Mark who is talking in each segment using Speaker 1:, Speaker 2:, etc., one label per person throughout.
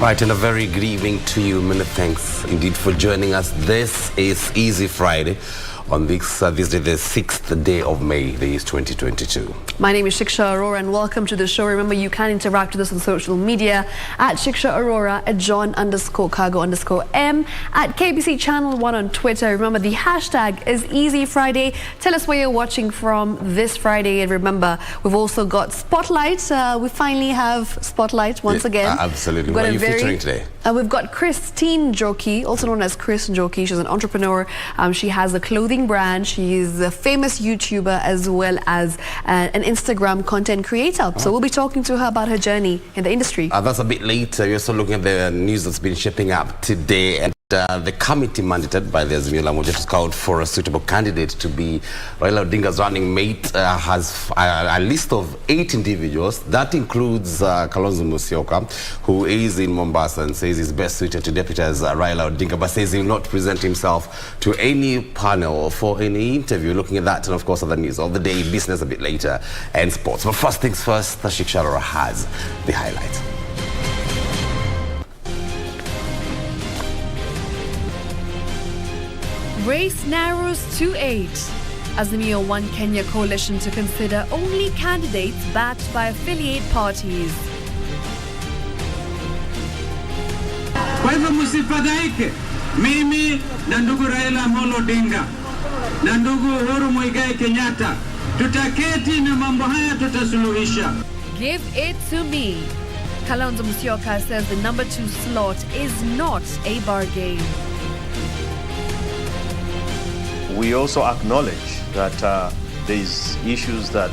Speaker 1: Right, and a very good evening to you. Many thanks indeed for joining us. This is Easy Friday on this day, the 6th day of May, the year 2022.
Speaker 2: My name is Shiksha, Arora, and welcome to the show. Remember, you can interact with us on social media at Shiksha, Arora, at John_Kago_M, at KBC Channel 1 on Twitter. Remember, the hashtag is Easy Friday. Tell us where you're watching from this Friday. And remember, we've also got Spotlight. We finally have Spotlight once again.
Speaker 1: Absolutely. What are you featuring today?
Speaker 2: We've got Christine Joki, also known as Chris Joki. She's an entrepreneur. She has a clothing brand. She is a famous YouTuber as well as an Instagram content creator. So we'll be talking to her about her journey in the industry.
Speaker 1: That's a bit later. We're also looking at the news that's been shaping up today. And the committee mandated by the Azimio to scout for a suitable candidate to be Raila Odinga's running mate has a list of 8 individuals. That includes Kalonzo Musyoka, who is in Mombasa and says he's best suited to deputize Raila Odinga, but says he will not present himself to any panel for any interview. Looking at that and of course other news of the day, business a bit later, and sports. But first things first, Shiksha has the highlights.
Speaker 3: Race narrows to 8. Azimio One Kenya coalition to consider only candidates backed by affiliate parties.
Speaker 4: Kwa hivyo msifadhaike, mimi na ndugu Raila Amolo Odinga na ndugu Uhuru Muigai Kenyatta tutaketi na mambo haya tutasuluhisha.
Speaker 3: Give it to me. Kalonzo Musyoka says the number 2 slot is not a bargain.
Speaker 5: We also acknowledge that there's issues that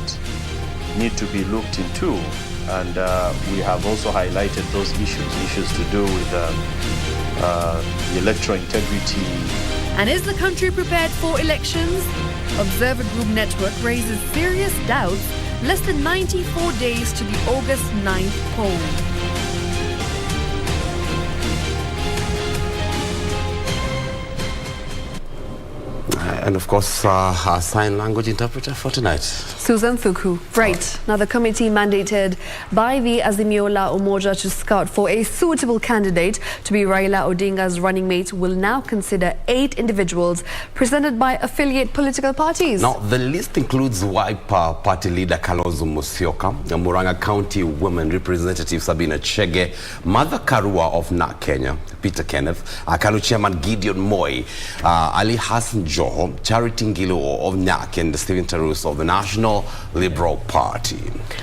Speaker 5: need to be looked into, and we have also highlighted those issues to do with the electoral integrity.
Speaker 3: And is the country prepared for elections? Observer Group Network raises serious doubts less than 94 days to the August 9th poll.
Speaker 1: And of course, our sign language interpreter for tonight,
Speaker 2: Susan Thuku. Right. Now, the committee mandated by the Azimio la Umoja to scout for a suitable candidate to be Raila Odinga's running mate will now consider 8 individuals presented by affiliate political parties.
Speaker 1: Now, the list includes Wiper Party leader Kalonzo Musyoka, Murang'a County Women Representative Sabina Chege, Mother Karua of NARC Kenya, Peter Kenneth, KANU Chairman Gideon Moi, Ali Hassan Joho, Charity Ngilo of NARC, and Stephen Tarus of the National Liberal Party.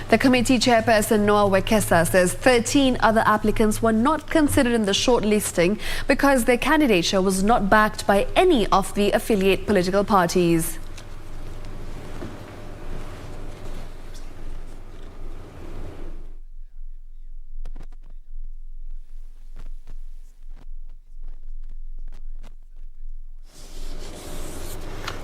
Speaker 2: The committee chairperson Noah Wekesa says 13 other applicants were not considered in the shortlisting because their candidature was not backed by any of the affiliate political parties.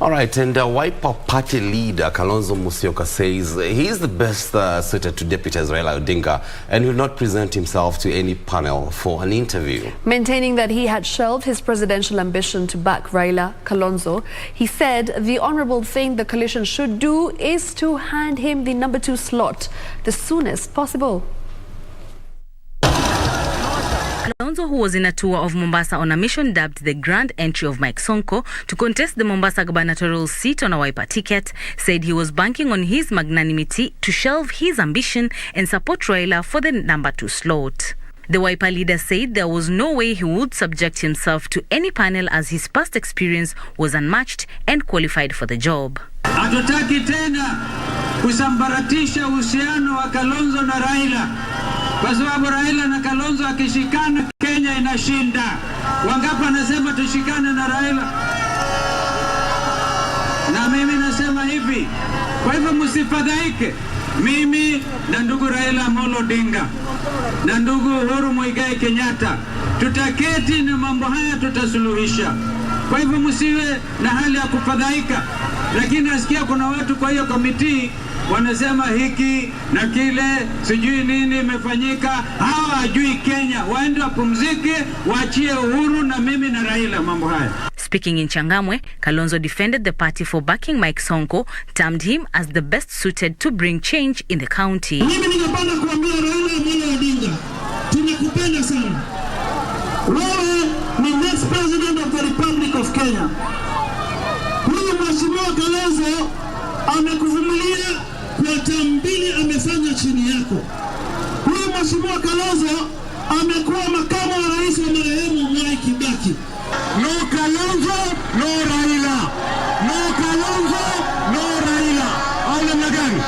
Speaker 1: All right, and Wiper Party leader Kalonzo Musyoka says he is the best suited to deputize Raila Odinga and will not present himself to any panel for an interview.
Speaker 2: Maintaining that he had shelved his presidential ambition to back Raila, Kalonzo, he said the honorable thing the coalition should do is to hand him the number 2 slot the soonest possible.
Speaker 6: Kalonzo, who was in a tour of Mombasa on a mission dubbed the Grand Entry of Mike Sonko to contest the Mombasa gubernatorial seat on a Wiper ticket, said he was banking on his magnanimity to shelve his ambition and support Raila for the number 2 slot. The Wiper leader said there was no way he would subject himself to any panel as his past experience was unmatched and qualified for the job.
Speaker 4: Hatutaki tena kusambaratisha uhusiano wa Kalonzo na Raila. Kwa sababu Raila na Kalonzo akishikana Kenya inashinda. Wangapi anasema tushikane na Raila? Na mimi nasema hivi. Kwa hivyo msifadhaike. Mimi na ndugu Raila Amolo Odinga na ndugu Uhuru Muigai Kenyatta tutaketi na mambo haya tutasuluhisha. Kwa hivyo msiwe na hali ya kufadhaika. Lakini nasikia kuna watu kwa hiyo komiti wanasema hiki na kile, sijui nini imefanyika. Hawa hawajui Kenya, waende wapumzike, waachie Uhuru na mimi na Raila mambo haya.
Speaker 6: Speaking in Changamwe, Kalonzo defended the party for backing Mike Sonko, termed him as the best suited to bring change in the county.
Speaker 4: Mimi ningependa kuambia Raila Amolo Odinga, tunakupenda sana.
Speaker 7: wewe ni next president of the Republic of Kenya. Huyu Mheshimiwa Kalonzo amekuvumilia kwa tambili, amefanya chini yako. Huyu Mheshimiwa Kalonzo amekuwa makamu wa rais wa marehemu Mwai Kibaki. No Kalonzo, no Raila. No Kalonzo, no Raila. Au namna gani?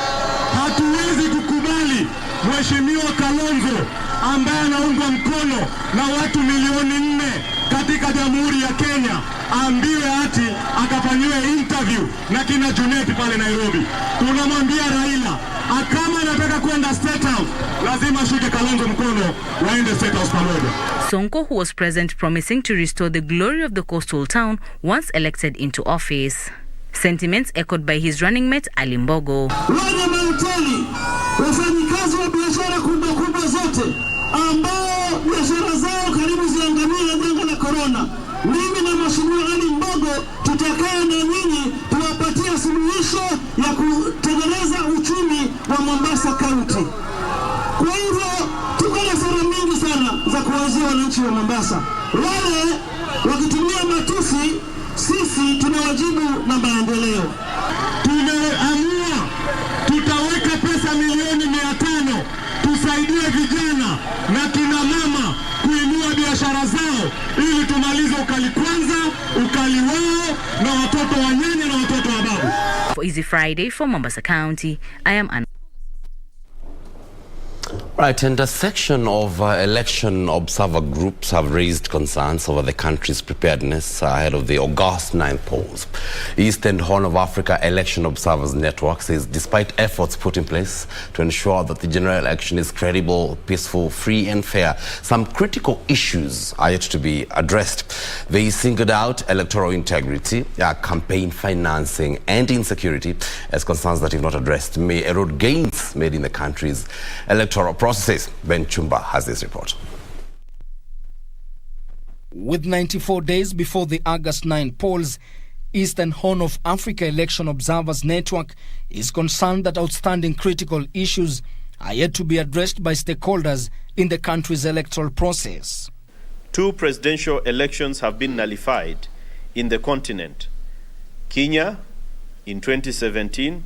Speaker 7: Hatuwezi kukubali Mheshimiwa Kalonzo ambaye anaungwa mkono na watu milioni 4 katika Jamhuri ya Kenya ambiwe ati akafanyiwe interview na kina Junet pale Nairobi. Tunamwambia Raila, kama anataka kwenda State House, lazima shike Kalonzo mkono waende State House pamoja.
Speaker 6: Sonko, who was present, promising to restore the glory of the coastal town once elected into office. Sentiments echoed by his running mate Ali Mbogo.
Speaker 7: Wale mahoteli, wafanyikazi wa biashara kubwa zote ambao biashara zao karibu ziangamie na janga la corona, mimi na Mheshimiwa Ali Mbogo tutakaa na nyinyi tuwapatie suluhisho ya kutengeneza uchumi wa Mombasa County. Kwa hivyo tuko na sera mingi sana za kuwazia wananchi wa Mombasa. Wale wakitumia matusi, sisi tunawajibu na maendeleo. Tumeamua tutaweka pesa milioni 500 tusaidie vijana na kina mama kuinua biashara zao ili tumalize ukali kwanza, ukali wao na watoto wa nyanya na watoto wa babu.
Speaker 6: For Easy Friday from Mombasa County, I am Anna.
Speaker 1: Right, and a section of election observer groups have raised concerns over the country's preparedness ahead of the August 9th polls. East and Horn of Africa Election Observers Network says despite efforts put in place to ensure that the general election is credible, peaceful, free and fair, some critical issues are yet to be addressed. They singled out electoral integrity, campaign financing and insecurity as concerns that, if not addressed, may erode gains made in the country's electoral processes. Ben Chumba has this report.
Speaker 8: With 94 days before the August 9 polls, East and Horn of Africa Election Observers Network is concerned that outstanding critical issues are yet to be addressed by stakeholders in the country's electoral process.
Speaker 5: 2 presidential elections have been nullified in the continent: Kenya in 2017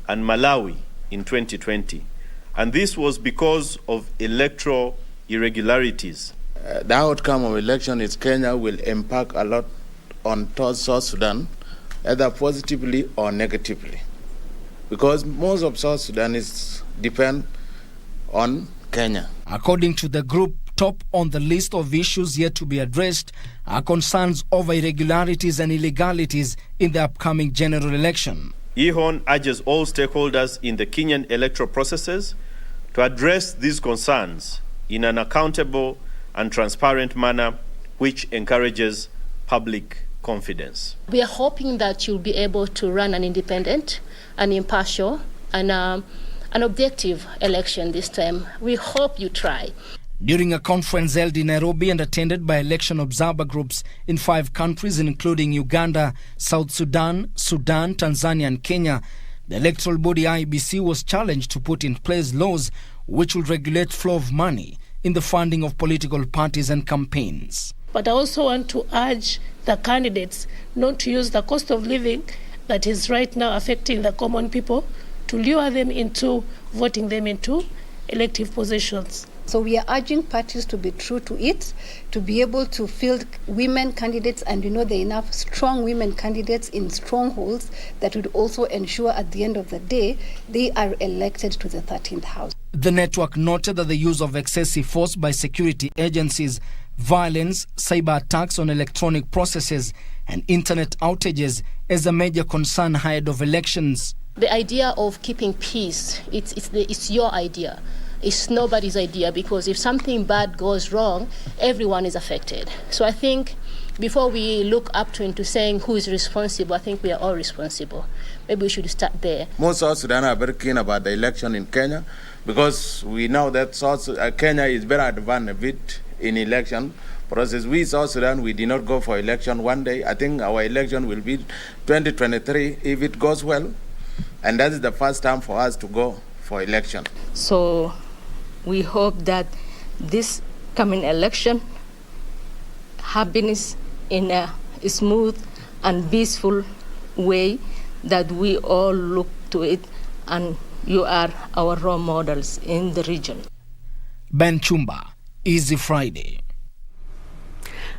Speaker 5: and Malawi in 2020. And this was because of electoral irregularities.
Speaker 9: The outcome of election in Kenya will impact a lot on South Sudan, either positively or negatively, because most of South Sudanese depend on Kenya.
Speaker 8: According to the group, top on the list of issues yet to be addressed are concerns over irregularities and illegalities in the upcoming general election.
Speaker 5: EHON urges all stakeholders in the Kenyan electoral processes to address these concerns in an accountable and transparent manner which encourages public confidence.
Speaker 10: We are hoping that you'll be able to run an independent, an impartial, and an objective election this time. We hope you try.
Speaker 8: During a conference held in Nairobi and attended by election observer groups in 5 countries, including Uganda, South Sudan, Sudan, Tanzania and Kenya, the electoral body IBC was challenged to put in place laws which will regulate flow of money in the funding of political parties and campaigns.
Speaker 11: But I also want to urge the candidates not to use the cost of living that is right now affecting the common people to lure them into voting them into elective positions.
Speaker 12: So we are urging parties to be true to it, to be able to field women candidates, and there are enough strong women candidates in strongholds that would also ensure at the end of the day they are elected to the 13th House.
Speaker 8: The network noted that the use of excessive force by security agencies, violence, cyber attacks on electronic processes and internet outages is a major concern ahead of elections.
Speaker 10: The idea of keeping peace, it's your idea. It's nobody's idea, because if something bad goes wrong, everyone is affected. So I think before we look up to into saying who is responsible, I think we are all responsible. Maybe we should start there.
Speaker 9: Most South Sudan are very keen about the election in Kenya, because we know that Kenya is very advanced a bit in election process. We South Sudan, we did not go for election one day. I think our election will be 2023 if it goes well, and that is the first time for us to go for election.
Speaker 13: So we hope that this coming election happiness in a smooth and peaceful way that we all look to it, and you are our role models in the region.
Speaker 8: Ben Chumba, Easy Friday.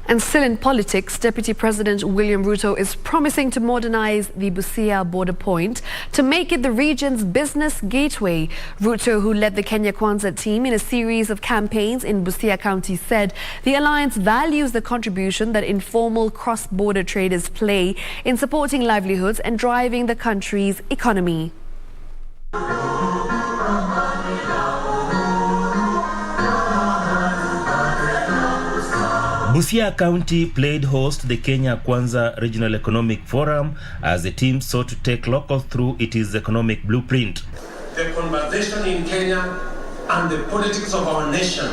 Speaker 2: And still in politics, Deputy President William Ruto is promising to modernize the Busia border point to make it the region's business gateway. Ruto, who led the Kenya Kwanza team in a series of campaigns in Busia County, said the alliance values the contribution that informal cross-border traders play in supporting livelihoods and driving the country's economy.
Speaker 14: Busia County played host to the Kenya Kwanza Regional Economic Forum as the team sought to take local through its economic blueprint.
Speaker 15: The conversation in Kenya and the politics of our nation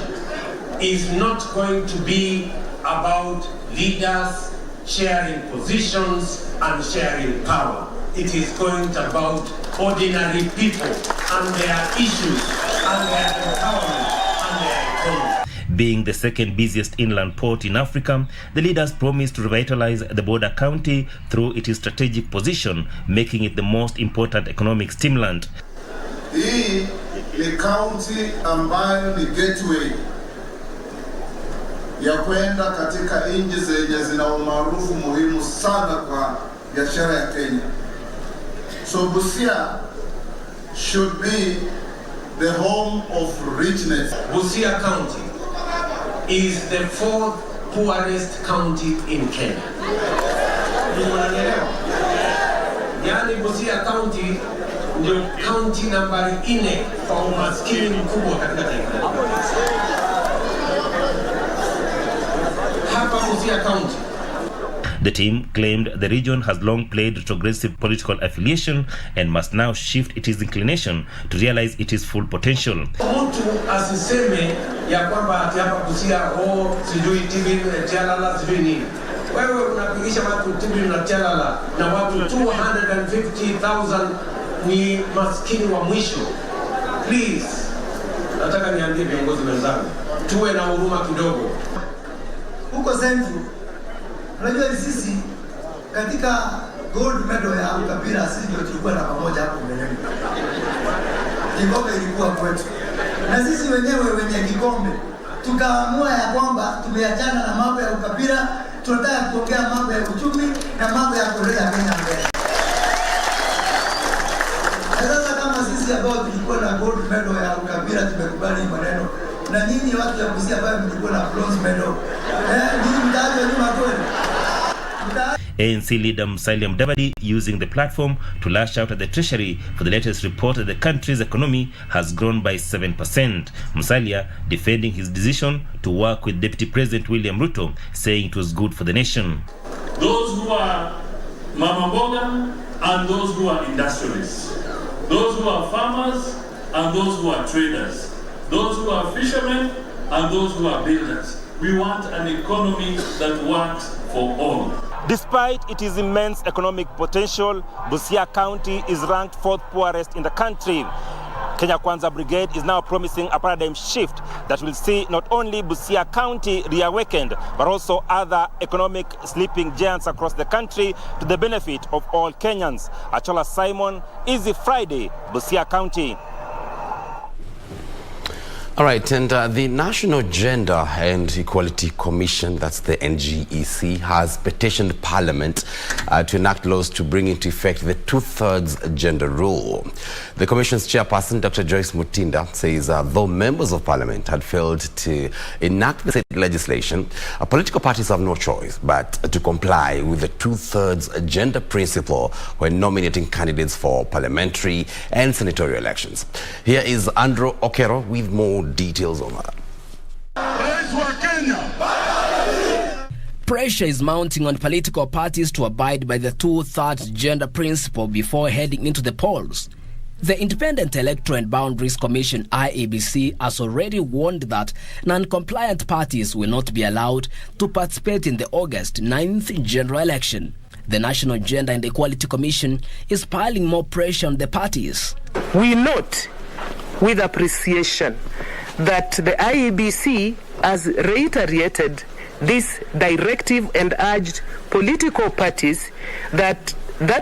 Speaker 15: is not going to be about leaders sharing positions and sharing power. It is going to be about ordinary people and their issues and their empowerment and their economy.
Speaker 14: Being the second busiest inland port in Africa, the leaders promised to revitalize the border county through its strategic position, making it the most important economic stimulant.
Speaker 16: Hii ni county ambayo ni gateway ya kwenda katika nchi zenye zina umaarufu muhimu sana kwa biashara ya Kenya. So Busia should be the home of richness.
Speaker 15: Busia County is the fourth poorest county in Kenya. Yani Busia County ndio county nambari 4 kwa umaskini mkubwa katika taifa. Hapa Busia County.
Speaker 14: The team claimed the region has long played retrogressive political affiliation and must now shift its inclination to realize its full potential.
Speaker 15: Mtu asiseme ya kwamba hapa Busia sijui TV Tialala sijui nini. Wewe unapigisha watu TV na Tialala na watu 250,000 ni maskini wa mwisho. Please, nataka niambie viongozi wenzangu, tuwe na huruma kidogo.
Speaker 17: Huko Central, unajua sisi katika gold medal ya ukabila sisi ndio tulikuwa na pamoja hapo mbeleni. Kikombe ilikuwa kwetu. Na sisi wenyewe wenye kikombe tukaamua ya kwamba tumeachana na mambo ya ukabila, tunataka kuongea mambo ya uchumi na mambo ya kuleta Kenya mbele. Sasa kama sisi ambao tulikuwa na gold medal ya ukabila tumekubali maneno, na nyinyi watu ya Busia ambao mlikuwa na bronze medal, nyinyi mtaje nyuma kweli?
Speaker 14: ANC leader Musalia Mudavadi using the platform to lash out at the Treasury for the latest report that the country's economy has grown by 7%. Musalia defending his decision to work with Deputy President William Ruto, saying it was good for the nation.
Speaker 18: Those who are mama mboga and those who are industrialists, those who are farmers and those who are traders, those who are fishermen and those who are builders. We want an economy that works for all.
Speaker 14: Despite its immense economic potential, Busia County is ranked 4th poorest in the country. Kenya Kwanza Brigade is now promising a paradigm shift that will see not only Busia County reawakened, but also other economic sleeping giants across the country to the benefit of all Kenyans. Achola Simon, Easy Friday, Busia County.
Speaker 1: All right, and the National Gender and Equality Commission, that's the NGEC, has petitioned Parliament to enact laws to bring into effect the 2/3 gender rule. The Commission's chairperson, Dr. Joyce Mutinda, says though members of Parliament had failed to enact the legislation, political parties have no choice but to comply with the 2/3 gender principle when nominating candidates for parliamentary and senatorial elections. Here is Andrew Okero with more details on that.
Speaker 8: Pressure is mounting on political parties to abide by the 2/3 gender principle before heading into the polls. The Independent Electoral and Boundaries Commission, IEBC, has already warned that non-compliant parties will not be allowed to participate in the August 9th general election. The National Gender and Equality Commission is piling more pressure on the parties.
Speaker 19: We note with appreciation that the IEBC has reiterated this directive and urged political parties that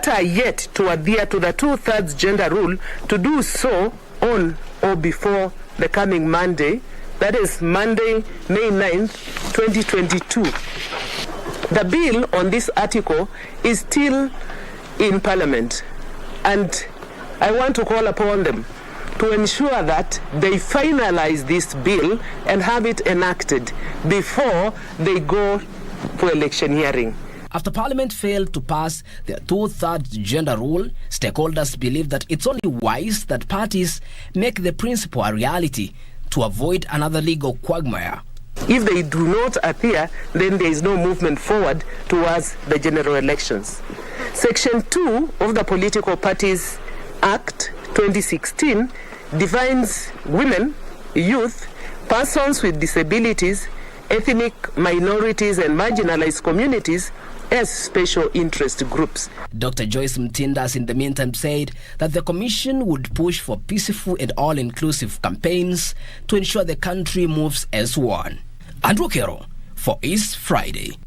Speaker 19: are yet to adhere to the 2/3 gender rule to do so on or before the coming Monday, that is Monday, May 9th, 2022. The bill on this article is still in Parliament, and I want to call upon them to ensure that they finalize this bill and have it enacted before they go for election hearing.
Speaker 8: After Parliament failed to pass the 2/3 gender rule, stakeholders believe that it's only wise that parties make the principle a reality to avoid another legal quagmire.
Speaker 19: If they do not appear, then there is no movement forward towards the general elections. Section 2 of the Political Parties Act 2016 defines women, youth, persons with disabilities, ethnic minorities and marginalized communities as special interest groups.
Speaker 8: Dr. Joyce Mtindas in the meantime said that the Commission would push for peaceful and all-inclusive campaigns to ensure the country moves as one. Andrew Kero for East Friday.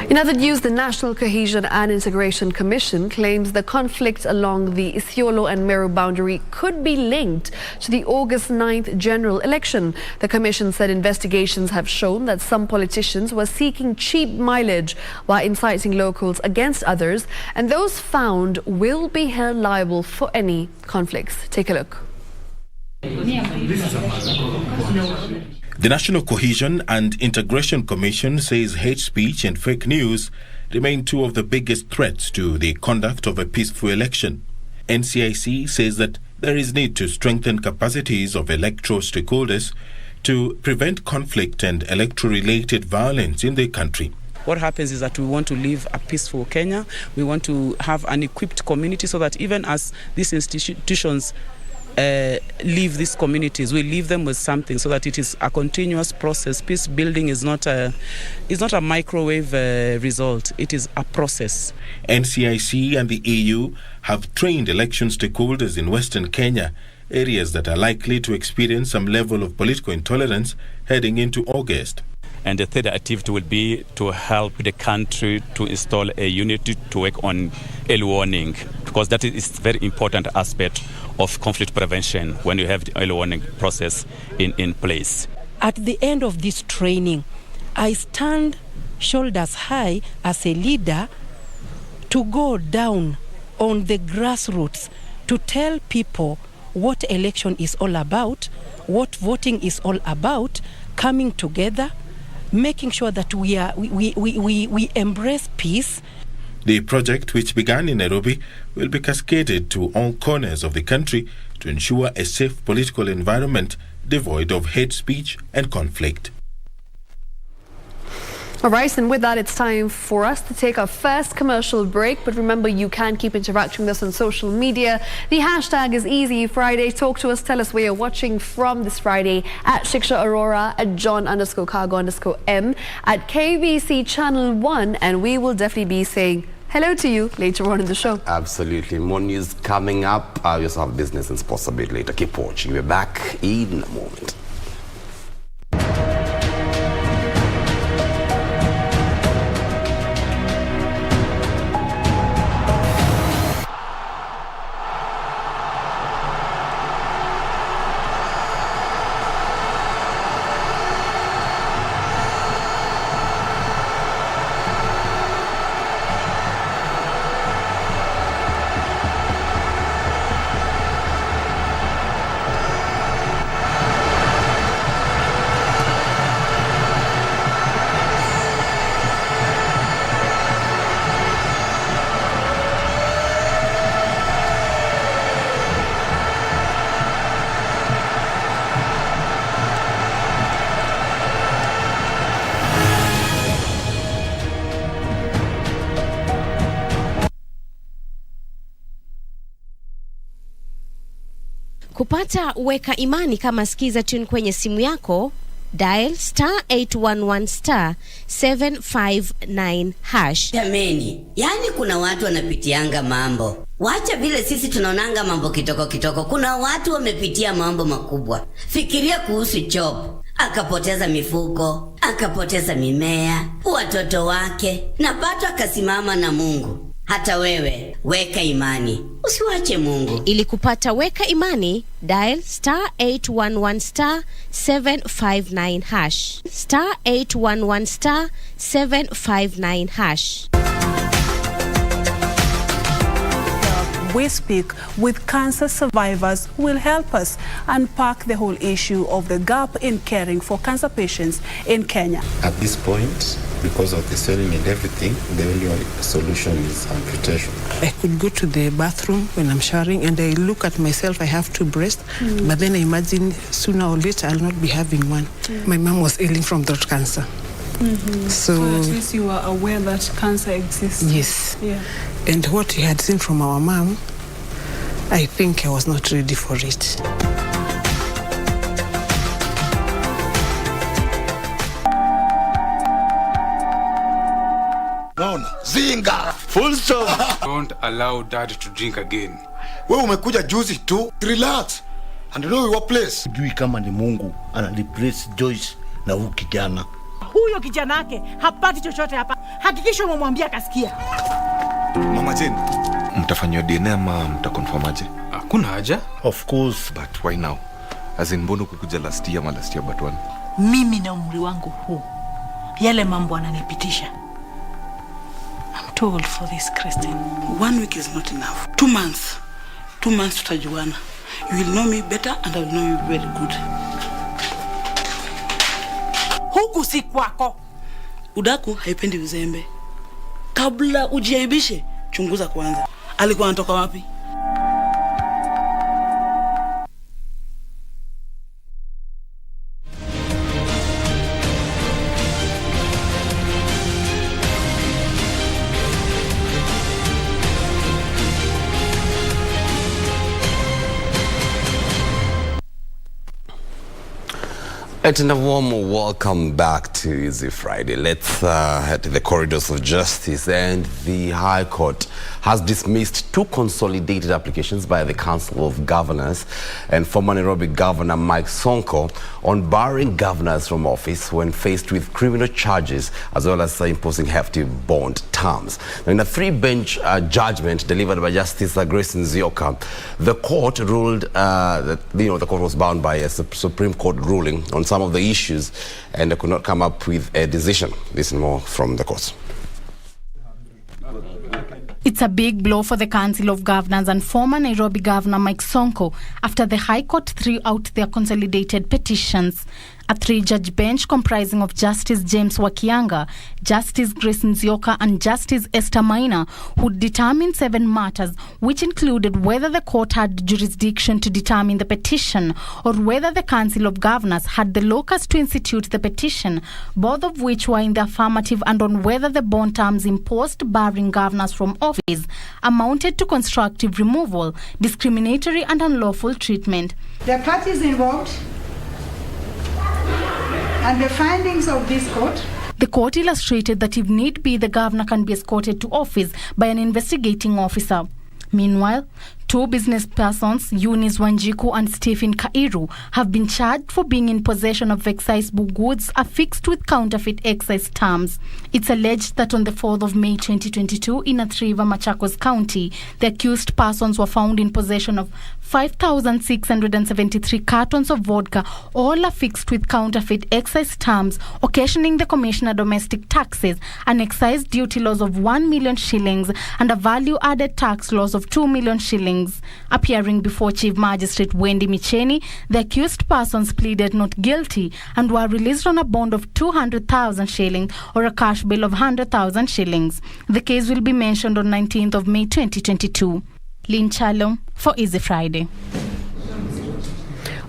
Speaker 2: In other news, the National Cohesion and Integration Commission claims the conflict along the Isiolo and Meru boundary could be linked to the August 9th general election. The Commission said investigations have shown that some politicians were seeking cheap mileage while inciting locals against others, and those found will be held liable for any conflicts. Take a look.
Speaker 20: The National Cohesion and Integration Commission says hate speech and fake news remain two of the biggest threats to the conduct of a peaceful election. NCIC says that there is need to strengthen capacities of electoral stakeholders to prevent conflict and electoral-related violence in the country.
Speaker 21: What happens is that we want to live a peaceful Kenya. We want to have an equipped community so that even as these institutions leave these communities, we leave them with something so that it is a continuous process. Peace building is not a microwave result. It is a process.
Speaker 20: NCIC and the EU have trained election stakeholders in Western Kenya, areas that are likely to experience some level of political intolerance heading into August.
Speaker 22: And the third activity will be to help the country to install a unit to work on early warning, because that is a very important aspect of conflict prevention when you have the early warning process in place.
Speaker 23: At the end of this training, I stand shoulders high as a leader to go down on the grassroots to tell people what election is all about, what voting is all about, coming together, making sure that we embrace peace.
Speaker 20: The project, which began in Nairobi, will be cascaded to all corners of the country to ensure a safe political environment devoid of hate speech and conflict.
Speaker 2: All right, and with that, it's time for us to take our first commercial break. But remember, you can keep interacting with us on social media. The hashtag is Easy Friday. Talk to us. Tell us where you're watching from this Friday at Shiksha Arora, at John_Kago_M, at KBC Channel 1. And we will definitely be saying hello to you later on in the show.
Speaker 1: Absolutely. More news coming up. We also have business and sports a bit later. Keep watching. We're back in a moment.
Speaker 24: Kupata weka imani kama skiza tune kwenye simu yako, dial *811 *759#.
Speaker 25: Jameni, yani kuna watu wanapitianga mambo. Wacha vile sisi tunaonanga mambo kitoko kitoko. Kuna watu wamepitia mambo makubwa. Fikiria kuhusu job. akapoteza mifugo, akapoteza mimea, watoto wake, na bado akasimama na Mungu. Hata wewe, weka imani, usiwache Mungu.
Speaker 24: Ili kupata weka imani, dial *811 *759 hash. *811 *759 hash.
Speaker 3: We speak with cancer survivors who will help us unpack the whole issue of the gap in caring for cancer patients in Kenya.
Speaker 4: At this point, because of the swelling and everything, the only solution is amputation.
Speaker 5: I could go to the bathroom when I'm showering and I look at myself, I have two breasts, but then I imagine sooner or later I'll not be having one. My mom was ailing from throat cancer.
Speaker 3: So at least you are aware that cancer exists.
Speaker 5: Yes.
Speaker 3: Yeah.
Speaker 5: And what we had seen from our mom, I think I was not ready for it.
Speaker 6: Zinga. Full stop. Don't allow dad to drink again. Wewe umekuja juzi tu. Relax. And know your place.
Speaker 7: Sijui kama ni Mungu ana replace Joyce na huyu kijana.
Speaker 26: Huyo kijana yake hapati chochote hapa. Hakikisha umemwambia akasikia.
Speaker 6: Mama Jane, mtafanywa DNA ama mtaconfirm aje? Hakuna haja.
Speaker 7: Of course,
Speaker 6: but why now? As in Bono kukuja last year but one.
Speaker 26: Mimi na umri wangu huu, yale mambo ananipitisha. I'm too old for this, Christine.
Speaker 27: 1 week is not enough. 2 months. 2 months tutajuana. You will know me better and I will know you very good.
Speaker 26: Huku si kwako.
Speaker 27: Udaku haipendi uzembe. Kabla ujiaibishe, chunguza kwanza. Alikuwa anatoka wapi?
Speaker 1: And a warm welcome back to Easy Friday. Let's head to the corridors of justice. And the High Court has dismissed 2 consolidated applications by the Council of Governors and former Nairobi Governor Mike Sonko on barring governors from office when faced with criminal charges, as well as imposing hefty bond terms. Now, in a 3-bench judgment delivered by Justice Grace Nzioka, the court ruled that the court was bound by a Supreme Court ruling on some of the issues and could not come up with a decision. Listen more from the court.
Speaker 28: It's a big blow for the Council of Governors and former Nairobi Governor Mike Sonko after the High Court threw out their consolidated petitions. A 3-judge bench comprising of Justice James Wakianga, Justice Grace Nzioka and Justice Esther Maina would determine 7 matters, which included whether the court had jurisdiction to determine the petition or whether the Council of Governors had the locus to institute the petition, both of which were in the affirmative, and on whether the bond terms imposed barring governors from office amounted to constructive removal, discriminatory and unlawful treatment.
Speaker 29: The parties involved and the findings of this court.
Speaker 28: The court illustrated that if need be, the governor can be escorted to office by an investigating officer. Meanwhile, 2 business persons, Eunice Wanjiku and Stephen Kairu, have been charged for being in possession of excisable goods affixed with counterfeit excise terms. It's alleged that on the 4th of May 2022 in Athi River, Machakos County, the accused persons were found in possession of 5,673 cartons of vodka, all affixed with counterfeit excise terms, occasioning the Commission of Domestic Taxes an excise duty loss of 1 million shillings and a value-added tax loss of 2 million shillings. Appearing before Chief Magistrate Wendy Micheni, the accused persons pleaded not guilty and were released on a bond of 200,000 shillings or a cash bail of 100,000 shillings. The case will be mentioned on 19th of May 2022. Lynn Chalom for Easy Friday.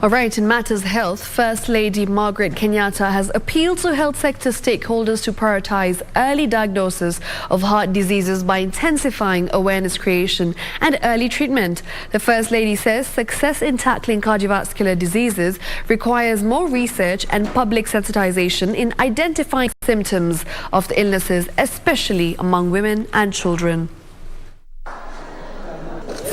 Speaker 2: All right, in matters health, First Lady Margaret Kenyatta has appealed to health sector stakeholders to prioritize early diagnosis of heart diseases by intensifying awareness creation and early treatment. The First Lady says success in tackling cardiovascular diseases requires more research and public sensitization in identifying symptoms of the illnesses, especially among women and children.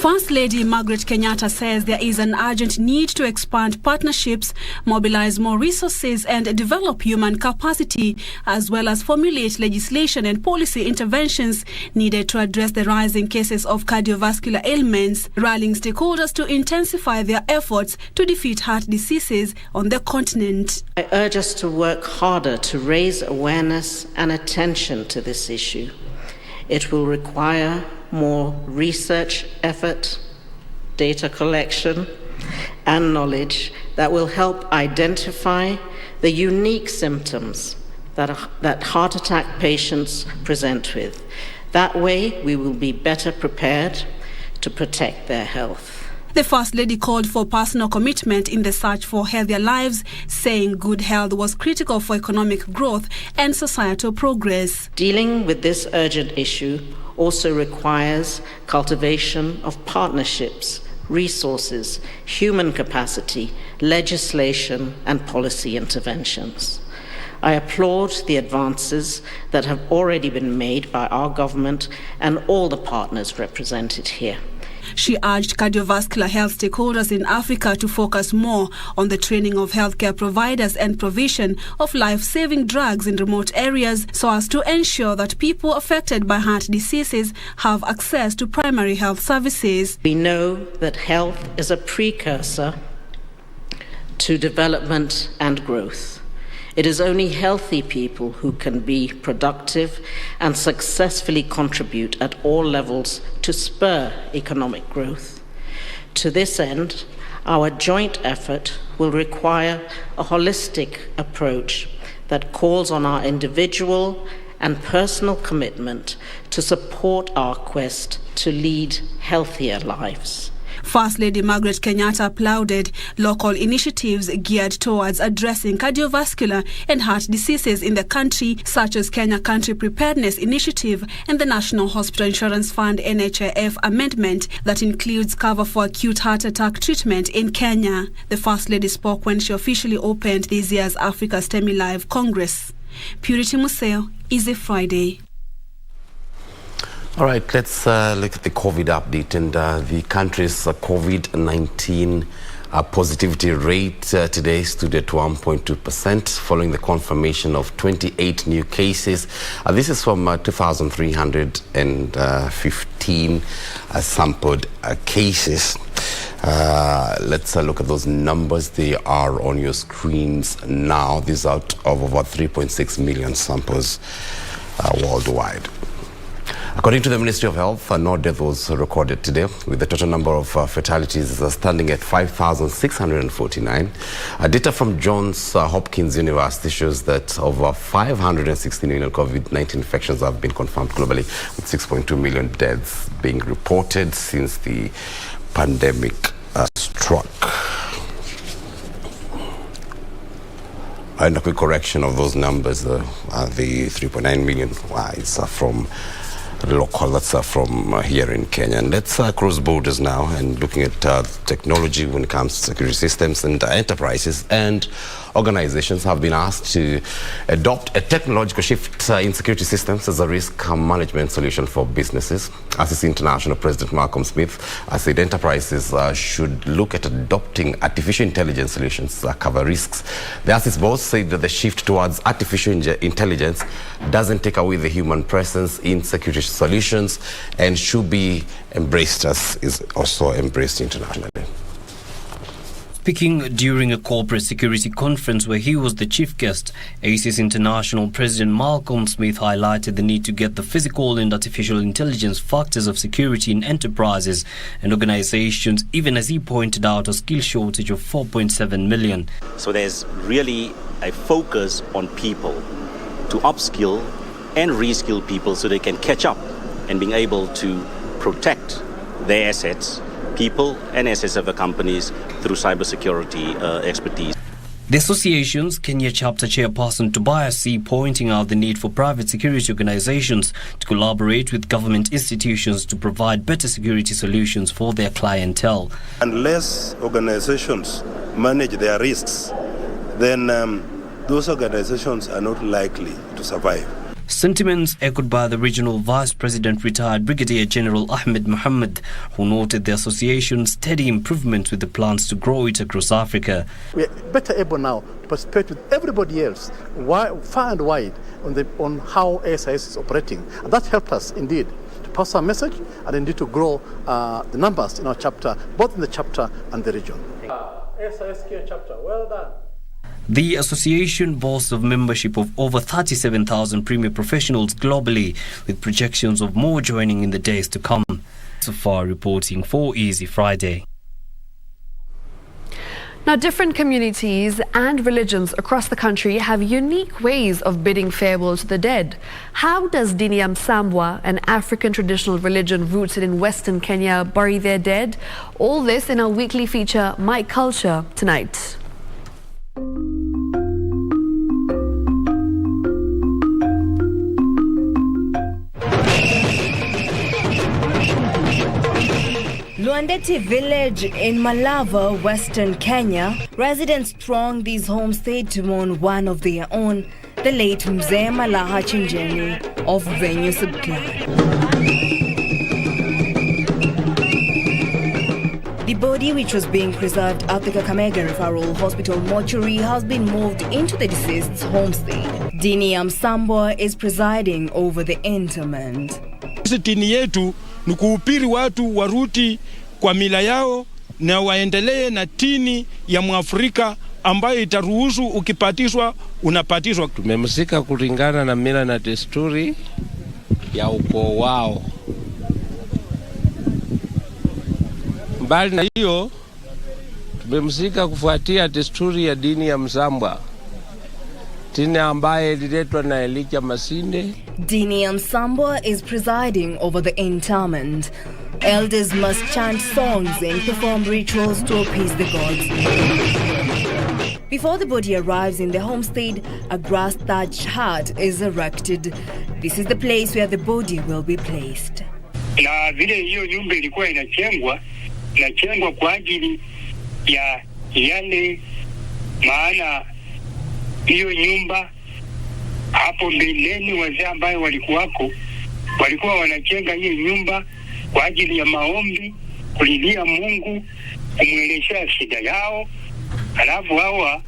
Speaker 3: First Lady Margaret Kenyatta says there is an urgent need to expand partnerships, mobilize more resources and develop human capacity, as well as formulate legislation and policy interventions needed to address the rising cases of cardiovascular ailments, rallying stakeholders to intensify their efforts to defeat heart diseases on the continent.
Speaker 9: I urge us to work harder to raise awareness and attention to this issue. It will require more research effort, data collection, and knowledge that will help identify the unique symptoms that heart attack patients present with. That way, we will be better prepared to protect their health.
Speaker 3: The First Lady called for personal commitment in the search for healthier lives, saying good health was critical for economic growth and societal progress.
Speaker 9: Dealing with this urgent issue also requires cultivation of partnerships, resources, human capacity, legislation, and policy interventions. I applaud the advances that have already been made by our government and all the partners represented here.
Speaker 3: She urged cardiovascular health stakeholders in Africa to focus more on the training of healthcare providers and provision of life-saving drugs in remote areas so as to ensure that people affected by heart diseases have access to primary health services.
Speaker 9: We know that health is a precursor to development and growth. It is only healthy people who can be productive and successfully contribute at all levels to spur economic growth. To this end, our joint effort will require a holistic approach that calls on our individual and personal commitment to support our quest to lead healthier lives.
Speaker 3: First Lady Margaret Kenyatta applauded local initiatives geared towards addressing cardiovascular and heart diseases in the country, such as Kenya Country Preparedness Initiative and the National Hospital Insurance Fund NHIF amendment that includes cover for acute heart attack treatment in Kenya. The First Lady spoke when she officially opened this year's Africa STEMI Live Congress. Purity Museo, Easy Friday.
Speaker 1: All right, let's look at the COVID update and the country's COVID-19 positivity rate today stood at 1.2% following the confirmation of 28 new cases. This is from 2,315 sampled cases. Let's look at those numbers. They are on your screens now. These are out of over 3.6 million samples worldwide. According to the Ministry of Health, no death was recorded today, with the total number of fatalities standing at 5,649. Data from Johns Hopkins University shows that over 516 million COVID-19 infections have been confirmed globally, with 6.2 million deaths being reported since the pandemic struck. And a quick correction of those numbers, the 3.9 million is from local, that's from here in Kenya. And let's cross borders now and looking at technology when it comes to security systems, and enterprises and organizations have been asked to adopt a technological shift in security systems as a risk management solution for businesses. As International President Malcolm Smith said, enterprises should look at adopting artificial intelligence solutions that cover risks. The ASIS boss said that the shift towards artificial intelligence doesn't take away the human presence in security solutions and should be embraced, as is also embraced internationally.
Speaker 10: Speaking during a corporate security conference where he was the chief guest, ACIS International President Malcolm Smith highlighted the need to get the physical and artificial intelligence factors of security in enterprises and organizations, even as he pointed out a skill shortage of 4.7 million.
Speaker 11: So there's really a focus on people to upskill and reskill people so they can catch up and being able to protect their assets, people and assets of the companies through cybersecurity expertise.
Speaker 10: The association's Kenya chapter chairperson Tobias C. pointing out the need for private security organizations to collaborate with government institutions to provide better security solutions for their clientele.
Speaker 12: Unless organizations manage their risks, then those organizations are not likely to survive.
Speaker 10: Sentiments echoed by the Regional Vice President, retired Brigadier General Ahmed Mohammed, who noted the association's steady improvement with the plans to grow it across Africa.
Speaker 7: We are better able now to participate with everybody else, far and wide, on how ASIS is operating. And that helped us indeed to pass our message and indeed to grow the numbers in our chapter, both in the chapter and the region. ASIS chapter, well done.
Speaker 10: The association boasts of membership of over 37,000 premier professionals globally, with projections of more joining in the days to come. So far, reporting for Easy Friday.
Speaker 2: Now, different communities and religions across the country have unique ways of bidding farewell to the dead. How does Dini ya Msambwa, an African traditional religion rooted in Western Kenya, bury their dead? All this in our weekly feature, My Culture, tonight.
Speaker 8: Luandeti village in Malava, Western Kenya, residents throng these homestead to mourn one of their own, the late Mzee Malaha Chinjeni of Venue Subclan. The body, which was being preserved at the Kakamega Referral Hospital mortuary, has been moved into the deceased's homestead. Dini ya Msambwa is presiding over the interment.
Speaker 13: Tini yetu ni kuhubiri watu waruti kwa mila yao na waendelee na tini ya Mwafrika ambayo itaruhusu ukipatishwa unapatishwa.
Speaker 14: Tumemsika kulingana na mila na desturi ya ukoo wao. Mbali na hiyo, tumemsika kufuatia desturi ya dini ya Msambwa, tini ambaye ililetwa na Elijah Masinde.
Speaker 8: Dini ya Msambwa is presiding over the interment. Elders must chant songs and perform rituals to appease the gods. Before the body arrives in the homestead, a grass-thatched hut is erected. This is the place where the body will be placed.
Speaker 15: Na vile hiyo nyumba ilikuwa inachengwa kwa ajili ya yale maana hiyo nyumba hapo mbeleni wazee ambao walikuwa wanachenga hiyo nyumba kwa ajili ya maombi, kulilia Mungu, kumwelezea shida yao. Alafu hawa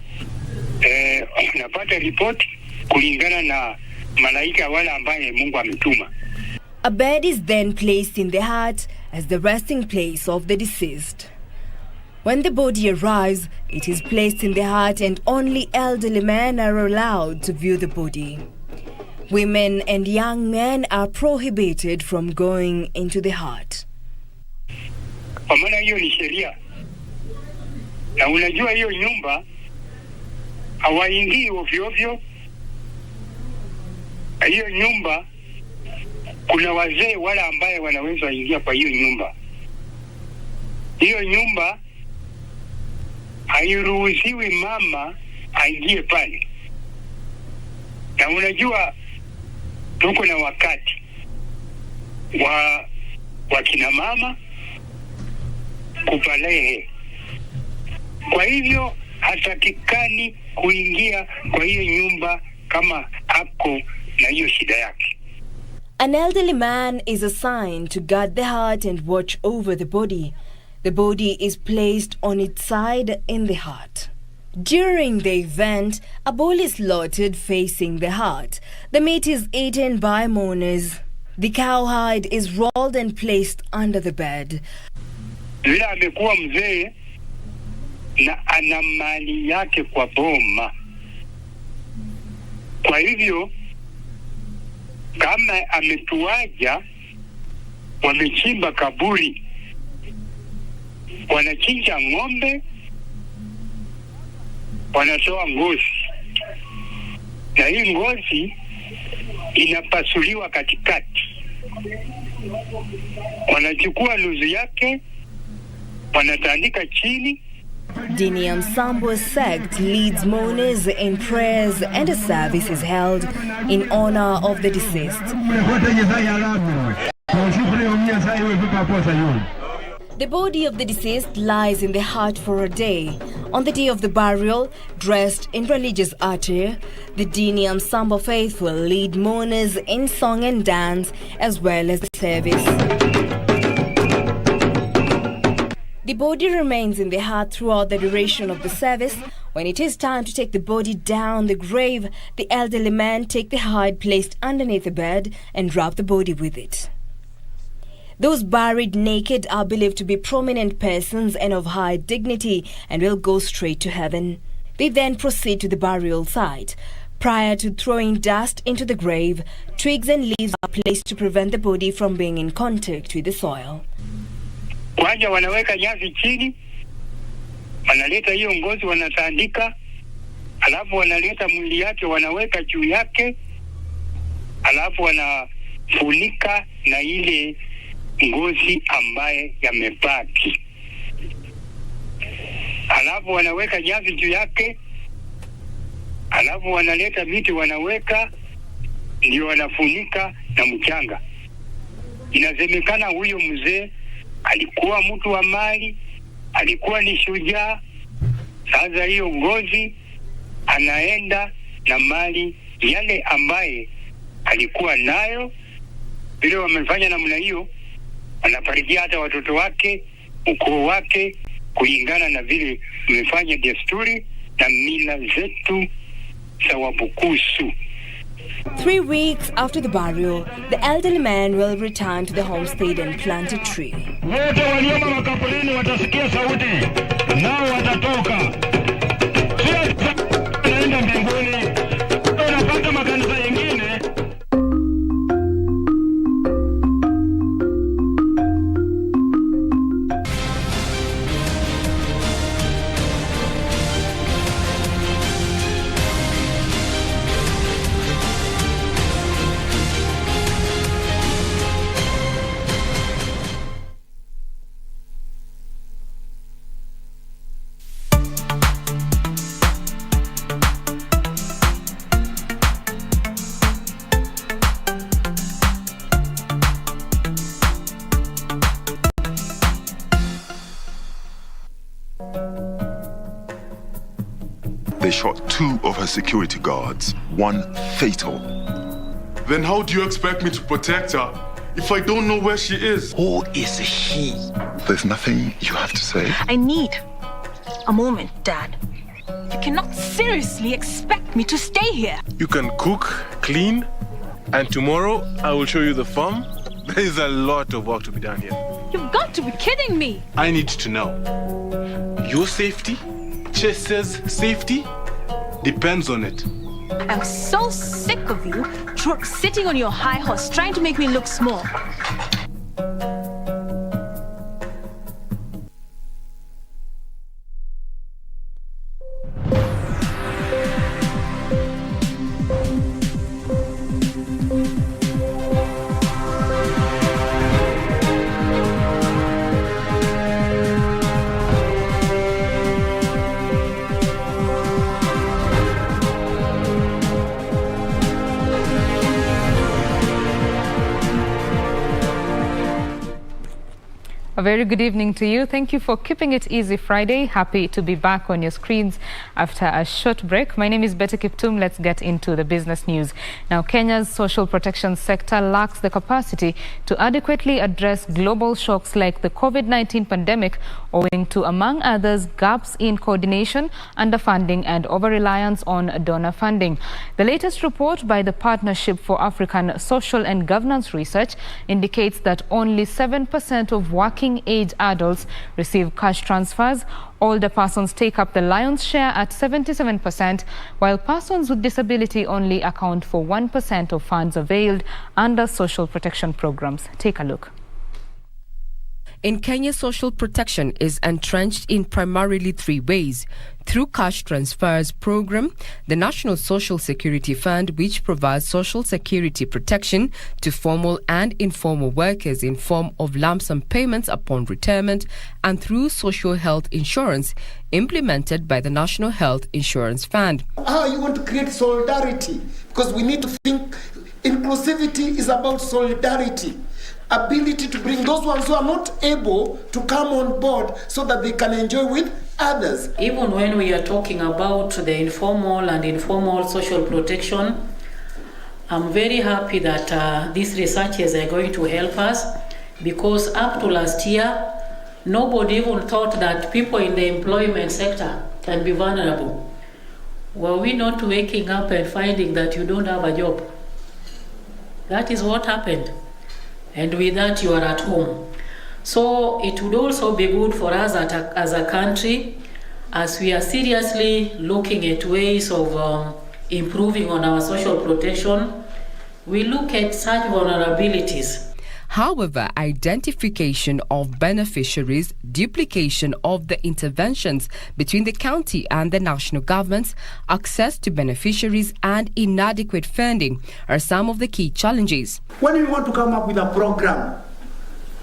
Speaker 15: napata ripoti kulingana na malaika wale ambaye Mungu ametuma.
Speaker 8: A bed is then placed in the hut as the resting place of the deceased. When the body arrives, it is placed in the hut and only elderly men are allowed to view the body. Women and young men are prohibited from going into the hut.
Speaker 15: Kwa maana hiyo ni sheria. Na unajua hiyo nyumba hawaingii ovyo ovyo. Hiyo nyumba kuna wazee wala ambaye wanaweza ingia kwa hiyo nyumba. Hiyo nyumba hairuhusiwi mama aingie pale. Na unajua tuko na wakati wa kina mama kupalehe. Kwa hivyo hatakikani kuingia kwa hiyo nyumba kama ako na hiyo shida yake.
Speaker 8: An elderly man is assigned to guard the hut and watch over the body. The body is placed on its side in the hut. During the event, a bowl is slaughtered facing the hut. The meat is eaten by mourners. The cowhide is rolled and placed under the bed.
Speaker 15: Vile amekuwa mzee na ana mali yake kwa boma. Kwa hivyo kama ametuaja, wamechimba kaburi, wanachinja ng'ombe, wanatoa ngozi, na hii ngozi inapasuliwa katikati. Wanachukua nusu yake, wanatandika chini.
Speaker 8: Dini ya Msambwa sect leads mourners in prayers and a service is held in honor of the deceased. The body of the deceased lies in the hut for a day. On the day of the burial, dressed in religious attire, the Dini Msamba faithful lead mourners in song and dance as well as the service. The body remains in the hut throughout the duration of the service. When it is time to take the body down the grave, the elderly man take the hide placed underneath the bed and wrap the body with it. Those buried naked are believed to be prominent persons and of high dignity and will go straight to heaven. They then proceed to the burial site. Prior to throwing dust into the grave, twigs and leaves are placed to prevent the body from being in contact with the soil.
Speaker 15: Kwanza wanaweka nyasi chini, wanaleta hiyo ngozi wanatandika, alafu wanaleta mwili yake wanaweka juu yake, alafu wanafunika na ile ngozi ambaye yamebaki. Alafu wanaweka nyasi juu yake, alafu wanaleta miti wanaweka, ndio wanafunika na mchanga. Inasemekana huyo mzee alikuwa mtu wa mali, alikuwa ni shujaa. Sasa hiyo ngozi anaenda na mali yale ambaye alikuwa nayo. Vile wamefanya namna hiyo, anaparikia hata watoto wake, ukoo wake, kulingana na vile wamefanya desturi na mila zetu za Wabukusu.
Speaker 8: 3 weeks after the burial, the elderly man will return to the homestead and plant a tree.
Speaker 13: Wote walioma makaburini watasikia sauti, nao watatoka. Naenda mbinguni, unapata makanisa yengine.
Speaker 16: They shot 2 of her security guards, 1 fatal.
Speaker 17: Then how do you expect me to protect her if I don't know where she is?
Speaker 16: Who is he? There's nothing you have to say?
Speaker 26: I need a moment, Dad. You cannot seriously expect me to stay here.
Speaker 17: You can cook, clean, and tomorrow I will show you the farm. There is a lot of work to be done here.
Speaker 26: You've got to be kidding me.
Speaker 17: I need to know. Your safety, Chester's safety, depends on it.
Speaker 26: I'm so sick of you sitting on your high horse trying to make me look small.
Speaker 18: A very good evening to you. Thank you for keeping it easy Friday. Happy to be back on your screens after a short break. My name is Betty Kiptum. Let's get into the business news. Now, Kenya's social protection sector lacks the capacity to adequately address global shocks like the COVID-19 pandemic, owing to, among others, gaps in coordination, underfunding and over-reliance on donor funding. The latest report by the Partnership for African Social and Governance Research indicates that only 7% of working age adults receive cash transfers. Older persons take up the lion's share at 77%, while persons with disability only account for 1% of funds availed under social protection programs. Take a look.
Speaker 19: In Kenya, social protection is entrenched in primarily 3 ways. Through cash transfers program, the National Social Security Fund, which provides social security protection to formal and informal workers in form of lump sum payments upon retirement, and through social health insurance implemented by the National Health Insurance Fund.
Speaker 20: How you want to create solidarity? Because we need to think inclusivity is about solidarity.
Speaker 4: ability to bring those ones who are not able to come on board so that they can enjoy with others.
Speaker 5: Even when we are talking about the informal and informal social protection, I'm very happy that these researchers are going to help us, because up to last year, nobody even thought that people in the employment sector can be vulnerable. Were we not waking up and finding that you don't have a job? That is what happened. And with that, you are at home. So it would also be good for us as a country, as we are seriously looking at ways of improving on our social protection, we look at such vulnerabilities.
Speaker 19: However, identification of beneficiaries, duplication of the interventions between the county and the national governments, access to beneficiaries, and inadequate funding are some of the key challenges.
Speaker 4: When we want to come up with a program,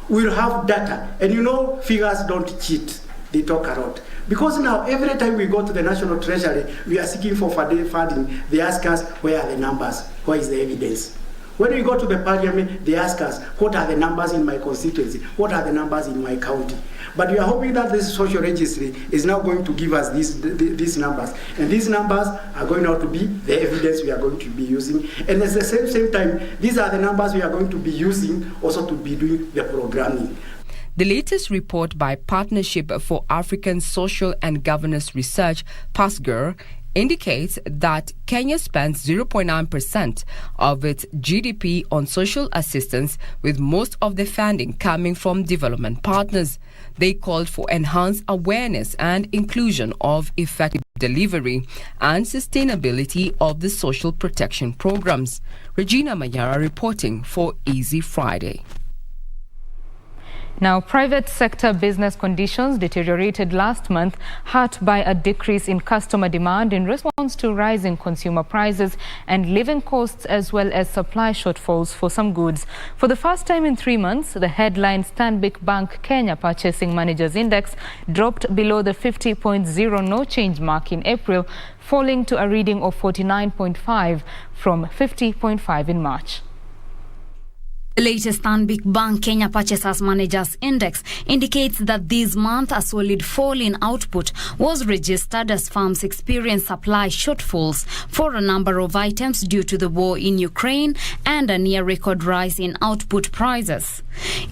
Speaker 4: we'll have data. And you know, figures don't cheat. They talk a lot. Because now, every time we go to the National Treasury, we are seeking for funding. They ask us, where are the numbers? Where is the evidence? When we go to the parliament, they ask us, what are the numbers in my constituency? What are the numbers in my county? But we are hoping that this social registry is now going to give us these numbers. And these numbers are going out to be the evidence we are going to be using. And at the same time, these are the numbers we are going to be using also to be doing the programming.
Speaker 19: The latest report by Partnership for African Social and Governance Research, PASGR, indicates that Kenya spends 0.9% of its GDP on social assistance, with most of the funding coming from development partners. They called for enhanced awareness and inclusion of effective delivery and sustainability of the social protection programs. Regina Mayara reporting for Easy Friday.
Speaker 18: Now, private sector business conditions deteriorated last month, hurt by a decrease in customer demand in response to rising consumer prices and living costs, as well as supply shortfalls for some goods. For the first time in 3 months, the headline Stanbic Bank Kenya Purchasing Managers Index dropped below the 50.0 no change mark in April, falling to a reading of 49.5 from 50.5 in March.
Speaker 6: The latest Stanbic Bank Kenya Purchasers Managers Index indicates that this month a solid fall in output was registered as firms experienced supply shortfalls for a number of items due to the war in Ukraine and a near record rise in output prices.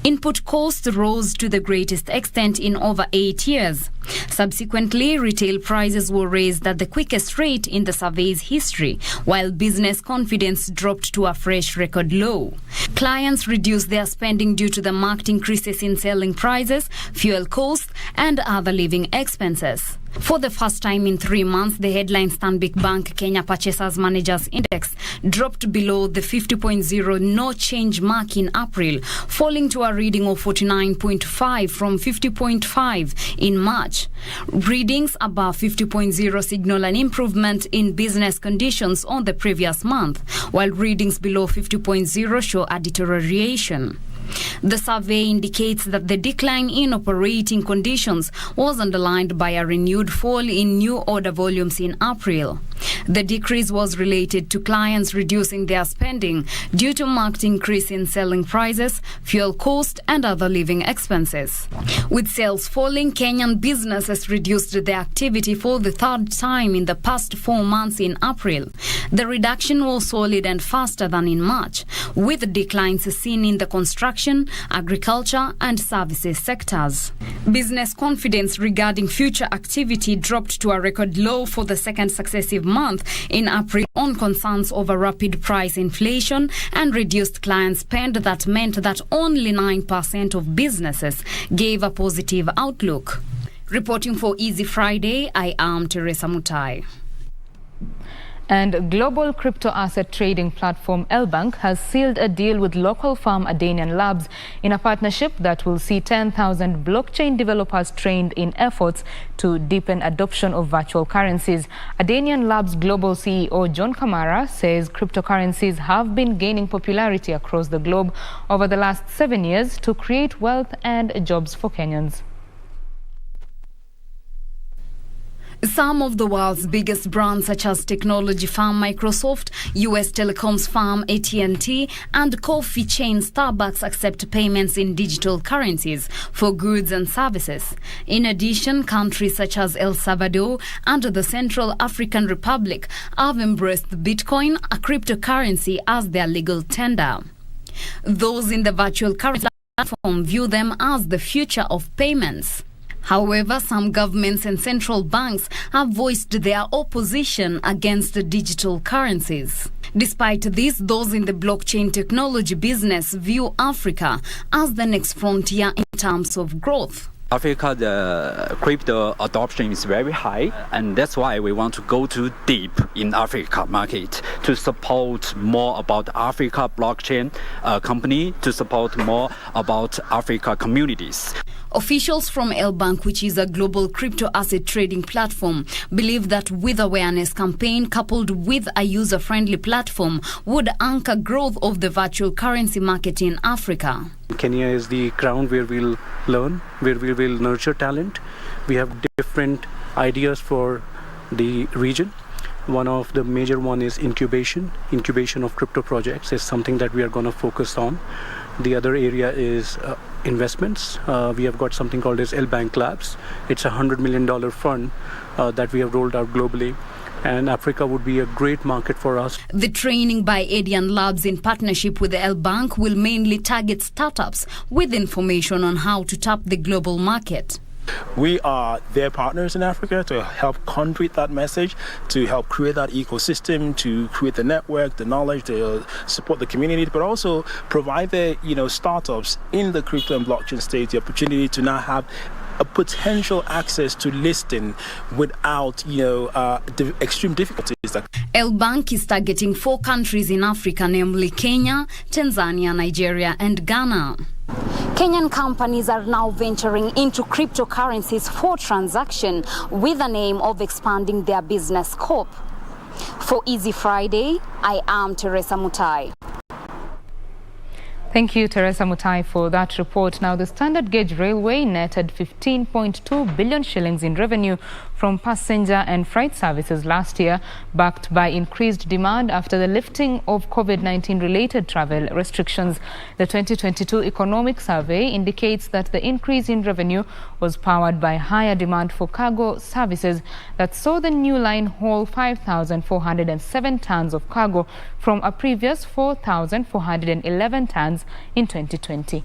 Speaker 6: Input costs rose to the greatest extent in over 8 years. Subsequently, retail prices were raised at the quickest rate in the survey's history, while business confidence dropped to a fresh record low. Clients reduced their spending due to the marked increases in selling prices, fuel costs, and other living expenses. For the first time in 3 months, the headline Stanbic Bank Kenya Purchasers Managers Index dropped below the 50.0 no change mark in April, falling to a reading of 49.5 from 50.5 in March. Readings above 50.0 signal an improvement in business conditions on the previous month, while readings below 50.0 show a deterioration. The survey indicates that the decline in operating conditions was underlined by a renewed fall in new order volumes in April. The decrease was related to clients reducing their spending due to marked increase in selling prices, fuel cost, and other living expenses. With sales falling, Kenyan businesses reduced their activity for the third time in the past 4 months in April. The reduction was solid and faster than in March, with declines seen in the construction, agriculture, and services sectors. Business confidence regarding future activity dropped to a record low for the second successive month in April on concerns over rapid price inflation and reduced client spend that meant that only 9% of businesses gave a positive outlook. Reporting for Easy Friday, I am Teresa Mutai.
Speaker 18: And global crypto asset trading platform Elbank has sealed a deal with local firm Adanian Labs in a partnership that will see 10,000 blockchain developers trained in efforts to deepen adoption of virtual currencies. Adanian Labs global CEO John Kamara says cryptocurrencies have been gaining popularity across the globe over the last 7 years to create wealth and jobs for Kenyans.
Speaker 6: Some of the world's biggest brands such as technology firm Microsoft, US telecoms firm AT&T and coffee chain Starbucks accept payments in digital currencies for goods and services. In addition, countries such as El Salvador and the Central African Republic have embraced Bitcoin, a cryptocurrency, as their legal tender. Those in the virtual currency platform view them as the future of payments. However, some governments and central banks have voiced their opposition against the digital currencies. Despite this, those in the blockchain technology business view Africa as the next frontier in terms of growth.
Speaker 20: Africa, the crypto adoption is very high, and that's why we want to go too deep in Africa market to support more about Africa blockchain company, to support more about Africa communities.
Speaker 6: Officials from El Bank, which is a global crypto asset trading platform, believe that with awareness campaign coupled with a user-friendly platform would anchor growth of the virtual currency market in Africa.
Speaker 21: Kenya is the ground where we'll learn, where we will nurture talent. We have different ideas for the region. One of the major one is incubation. Incubation of crypto projects is something that we are going to focus on. The other area is investments. We have got something called as El Bank Labs. It's a $100 million fund that we have rolled out globally. And Africa would be a great market for us.
Speaker 6: The training by Adian Labs in partnership with the El Bank will mainly target startups with information on how to tap the global market.
Speaker 22: We are their partners in Africa to help convey that message, to help create that ecosystem, to create the network, the knowledge, to support the community, but also provide the startups in the crypto and blockchain stage the opportunity to now have a potential access to listing without the extreme difficulties.
Speaker 6: El Bank is targeting 4 countries in Africa, namely Kenya, Tanzania, Nigeria and Ghana. Kenyan companies are now venturing into cryptocurrencies for transaction with the aim of expanding their business scope. For Easy Friday, I am Teresa Mutai.
Speaker 18: Thank you, Teresa Mutai, for that report. Now, the standard gauge railway netted 15.2 billion shillings in revenue from passenger and freight services last year, backed by increased demand after the lifting of COVID-19 related travel restrictions. The 2022 economic survey indicates that the increase in revenue was powered by higher demand for cargo services that saw the new line haul 5,407 tons of cargo from a previous 4,411 tons in 2020.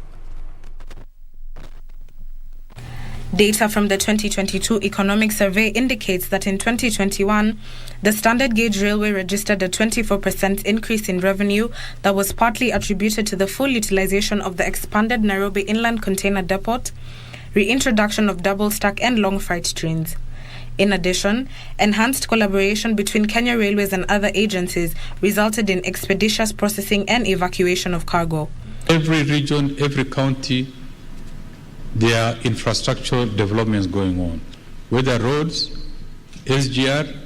Speaker 23: Data from the 2022 economic survey indicates that in 2021, the standard gauge railway registered a 24% increase in revenue that was partly attributed to the full utilization of the expanded Nairobi Inland Container Depot, reintroduction of double stack and long freight trains. In addition, enhanced collaboration between Kenya Railways and other agencies resulted in expeditious processing and evacuation of cargo.
Speaker 24: Every region, every county, there are infrastructure developments going on, whether roads, SGR,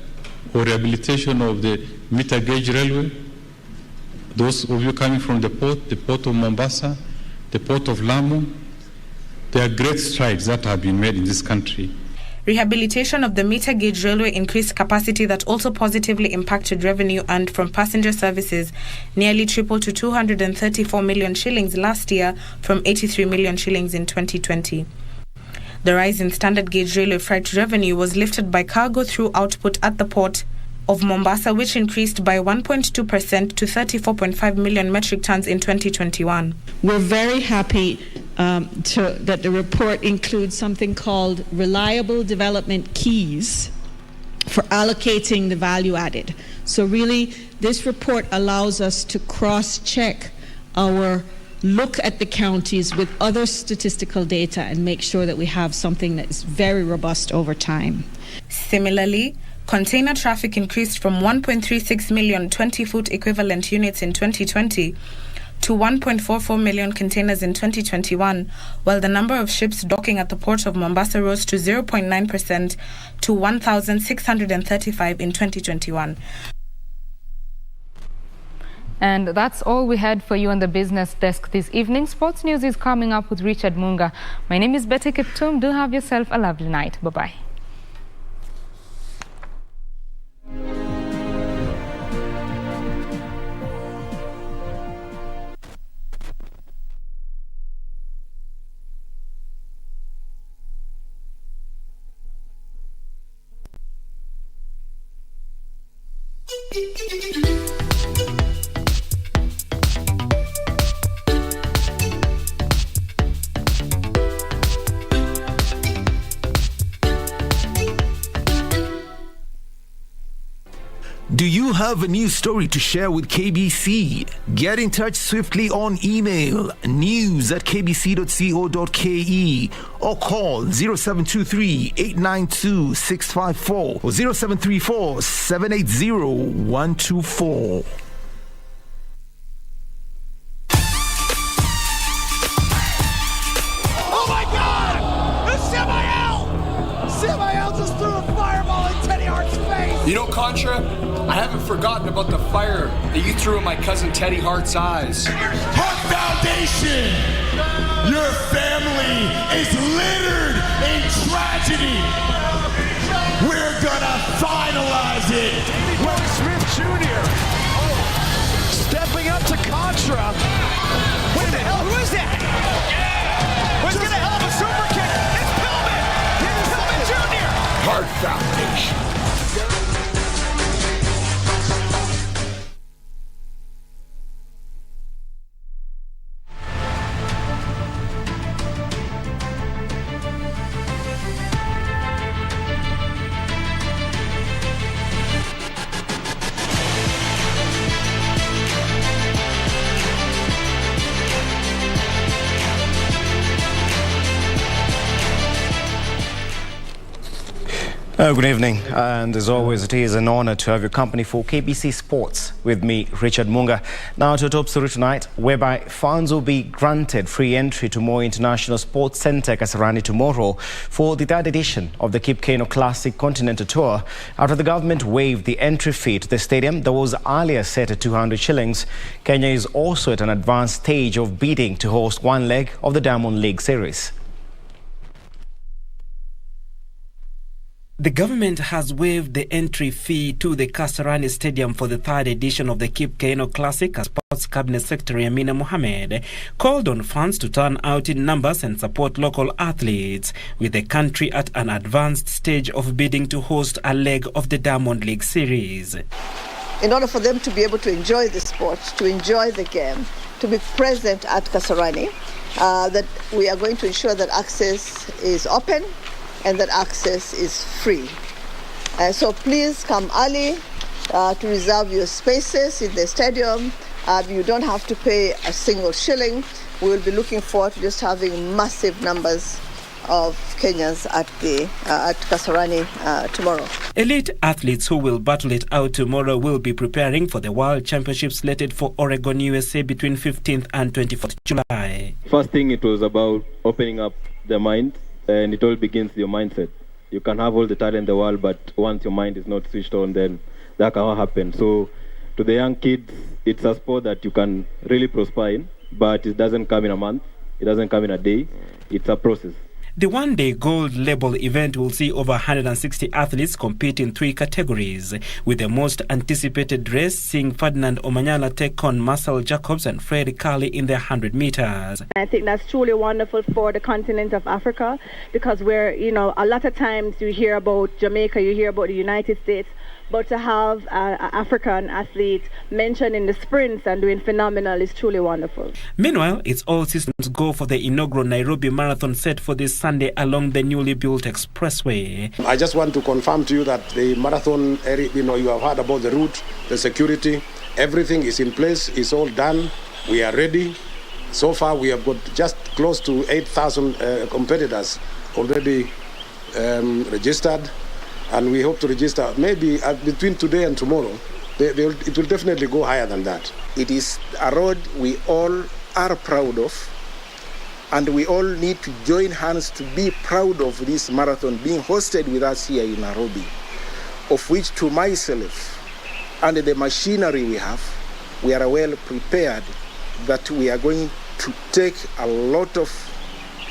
Speaker 24: or rehabilitation of the meter gauge railway. Those of you coming from the port of Mombasa, the port of Lamu, there are great strides that have been made in this country.
Speaker 23: Rehabilitation of the meter gauge railway increased capacity that also positively impacted revenue and from passenger services nearly tripled to 234 million shillings last year from 83 million shillings in 2020. The rise in standard gauge railway freight revenue was lifted by cargo through output at the port of Mombasa, which increased by 1.2% to 34.5 million metric tons in 2021.
Speaker 25: We're very happy that the report includes something called reliable development keys for allocating the value added. So really, this report allows us to cross-check our look at the counties with other statistical data and make sure that we have something that is very robust over time.
Speaker 23: Similarly, container traffic increased from 1.36 million 20-foot equivalent units in 2020 to 1.44 million containers in 2021, while the number of ships docking at the port of Mombasa rose to 0.9% to 1,635 in 2021.
Speaker 18: And that's all we had for you on the business desk this evening. Sports news is coming up with Richard Munga. My name is Betty Kiptum. Do have yourself a lovely night. Bye-bye.
Speaker 1: Do you have a news story to share with KBC? Get in touch swiftly on email news@kbc.co.ke or call 0723-892-654 or 0734-780-124.
Speaker 3: Oh my God! It's Samael just threw a fireball in Teddy Hart's face!
Speaker 7: You know, Contra, I haven't forgotten about the fire that you threw in my cousin Teddy Hart's eyes.
Speaker 3: Hart Foundation! Your family is littered in tragedy! We're gonna finalize it! Will Smith Jr. Stepping up to Contra. What the hell? Who is that? Who's gonna hell of a super kick? It's Pillman! It's Pillman Jr.
Speaker 7: Hart Foundation.
Speaker 9: Good evening, and as always, it is an honor to have your company for KBC Sports with me, Richard Munga. Now to a top story tonight, whereby fans will be granted free entry to Moi International Sports Centre Kasarani tomorrow for the third edition of the Kip Keino Classic Continental Tour after the government waived the entry fee to the stadium that was earlier set at 200 shillings. Kenya is also at an advanced stage of bidding to host one leg of the Diamond League Series.
Speaker 11: The government has waived the entry fee to the Kasarani Stadium for the third edition of the Kip Keino Classic as Sports Cabinet Secretary Amina Mohamed called on fans to turn out in numbers and support local athletes, with the country at an advanced stage of bidding to host a leg of the Diamond League Series.
Speaker 12: In order for them to be able to enjoy the sport, to enjoy the game, to be present at Kasarani, that we are going to ensure that access is open and that access is free. So please come early to reserve your spaces in the stadium. You don't have to pay a single shilling. We will be looking forward to just having massive numbers of Kenyans at Kasarani tomorrow.
Speaker 11: Elite athletes who will battle it out tomorrow will be preparing for the World Championship slated for Oregon, USA between 15th and 24th July.
Speaker 27: First thing, it was about opening up the mind. And it all begins with your mindset. You can have all the talent in the world, but once your mind is not switched on, then that cannot happen. So to the young kids, it's a sport that you can really prosper in, but it doesn't come in a month. It doesn't come in a day. It's a process.
Speaker 11: The one-day gold label event will see over 160 athletes compete in 3 categories, with the most anticipated race seeing Ferdinand Omanyala take on Marcel Jacobs and Fred Curley in the 100 meters.
Speaker 28: I think that's truly wonderful for the continent of Africa, because we're, a lot of times you hear about Jamaica, you hear about the United States, but to have an African athlete mentioned in the sprints and doing phenomenal is truly wonderful.
Speaker 11: Meanwhile, it's all systems go for the inaugural Nairobi Marathon set for this Sunday along the newly built expressway.
Speaker 29: I just want to confirm to you that the marathon area, you have heard about the route, the security, everything is in place, it's all done, we are ready. So far, we have got just close to 8,000 competitors already registered. And we hope to register maybe between today and tomorrow. It will definitely go higher than that.
Speaker 30: It is a road we all are proud of, and we all need to join hands to be proud of this marathon being hosted with us here in Nairobi, of which to myself and the machinery we have, we are well prepared that we are going to take a lot of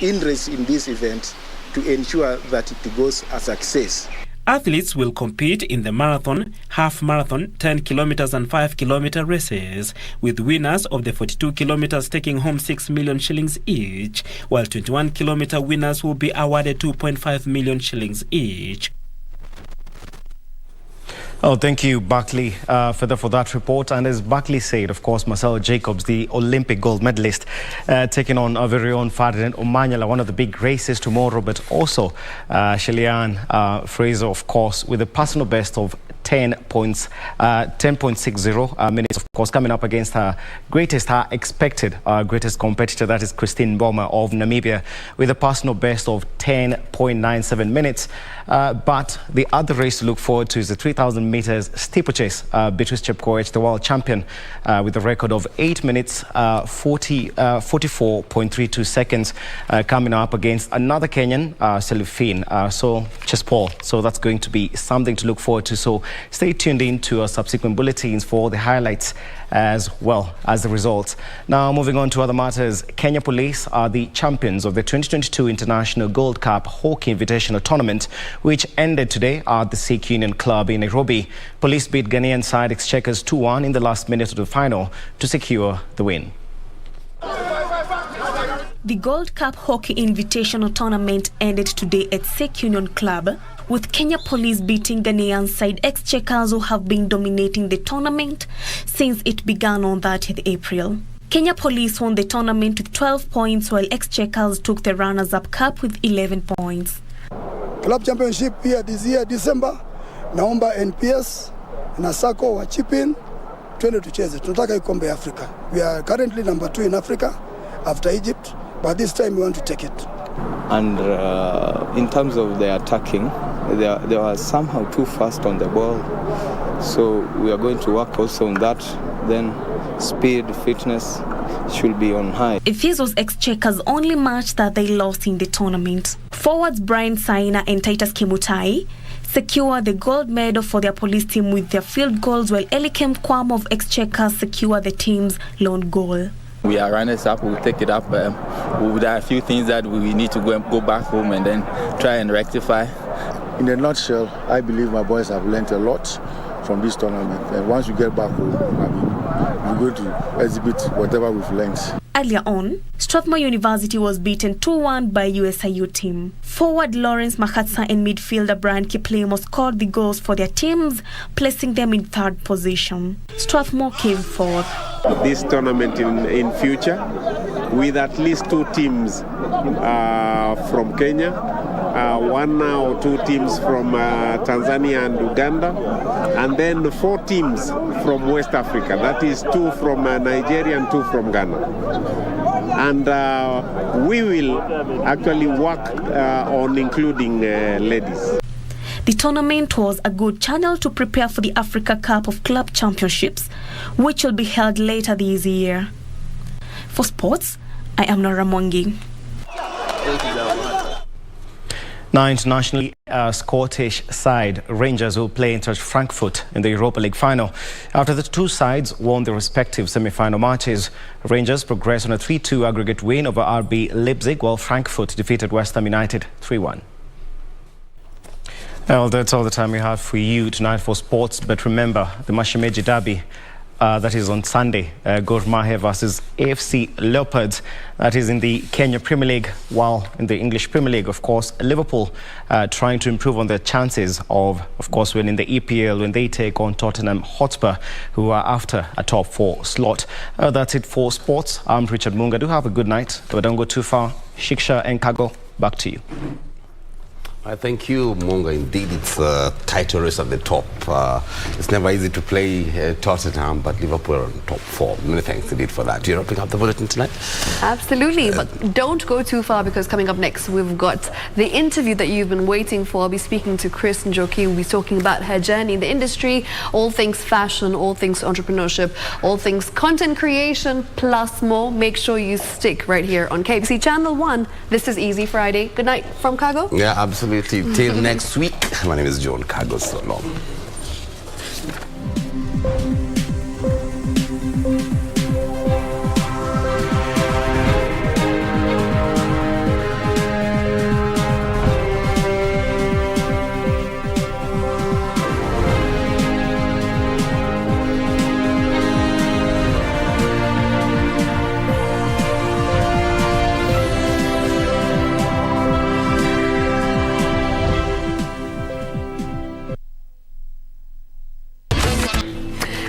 Speaker 30: interest in this event to ensure that it goes a success.
Speaker 11: Athletes will compete in the marathon, half marathon, 10 kilometers and 5 kilometer races, with winners of the 42 kilometers taking home 6 million shillings each, while 21 kilometer winners will be awarded 2.5 million shillings each.
Speaker 9: Oh, thank you, Buckley, for that report. And as Buckley said, of course, Marcel Jacobs, the Olympic gold medalist, taking on our very own Ferdinand Omanyala, one of the big races tomorrow, but also Shelian Fraser, of course, with a personal best of 10.60 minutes, of course, coming up against her expected greatest competitor, that is Christine Boma of Namibia, with a personal best of 10.97 minutes. But the other race to look forward to is the 3,000 meters steeplechase. Beatrice Chepkoech, the world champion, with a record of 8 minutes, 44.32 seconds, coming up against another Kenyan, Selufin. So, just Paul. So that's going to be something to look forward to. So stay tuned in to our subsequent bulletins for the highlights as well as the results. Now, moving on to other matters, Kenya Police are the champions of the 2022 International Gold Cup Hockey Invitational Tournament, which ended today at the Sikh Union Club in Nairobi. Police beat Ghanaian side Exchequers 2-1 in the last minute of the final to secure the win.
Speaker 23: The Gold Cup Hockey Invitational Tournament ended today at Sikh Union Club, with Kenya Police beating Ghanaian side Exchequers, who have been dominating the tournament since it began on 30th April. Kenya Police won the tournament with 12 points, while Exchequers took the runners-up cup with 11 points.
Speaker 2: Club championship here this year December, naomba NPS na Sako wa chip in, twende tucheze. Tunataka ikombe Africa. We are currently number 2 in Africa after Egypt, but this time we want to take it.
Speaker 5: And in terms of the attacking, they were somehow too fast on the ball. So we are going to work also on that. Then speed, fitness should be on high.
Speaker 23: This was Exchequers' only match that they lost in the tournament. Forwards Brian Saina and Titus Kimutai secure the gold medal for their police team with their field goals, while Elikem Kwam of Exchequers secure the team's lone goal.
Speaker 8: We are runners up, we'll take it up. There are a few things that we need to go back home and then try and rectify.
Speaker 30: In a nutshell, I believe my boys have learned a lot from this tournament. And once we get back home, we're going to exhibit whatever we've learned.
Speaker 23: Earlier on, Strathmore University was beaten 2-1 by USIU team. Forward Lawrence Mahatsa and midfielder Brian Kiplimo scored the goals for their teams, placing them in third position. Strathmore came fourth.
Speaker 10: This tournament in future, with at least 2 teams from Kenya, 1 or 2 teams from Tanzania and Uganda, and then 4 teams from West Africa. That is 2 from Nigeria and 2 from Ghana. And we will actually work on including ladies.
Speaker 23: The tournament was a good channel to prepare for the Africa Cup of Club Championships, which will be held later this year. For sports, I am Nora Mwangi.
Speaker 9: Now, internationally, Scottish side Rangers will play Eintracht Frankfurt in the Europa League final. After the two sides won their respective semi-final matches, Rangers progressed on a 3-2 aggregate win over RB Leipzig, while Frankfurt defeated West Ham United 3-1. Well, that's all the time we have for you tonight for sports. But remember, the Mashemeji Derby, that is on Sunday, Gor Mahia versus AFC Leopards. That is in the Kenya Premier League, while in the English Premier League, of course, Liverpool trying to improve on their chances of course, winning the EPL when they take on Tottenham Hotspur, who are after a top 4 slot. That's it for sports. I'm Richard Munga. Do have a good night, but don't go too far. Shiksha and Kago, back to you.
Speaker 13: I thank you, Munga. Indeed, it's a title race at the top. It's never easy to play Tottenham, but Liverpool are on top 4. Many thanks indeed for that. You're wrapping up the bulletin tonight?
Speaker 14: Absolutely, but don't go too far, because coming up next, we've got the interview that you've been waiting for. I'll be speaking to Chris Njoki. We'll be talking about her journey in the industry, all things fashion, all things entrepreneurship, all things content creation, plus more. Make sure you stick right here on KBC Channel 1. This is Easy Friday. Good night from Kago.
Speaker 13: Yeah, absolutely. Till next week. My name is John Kago. So long.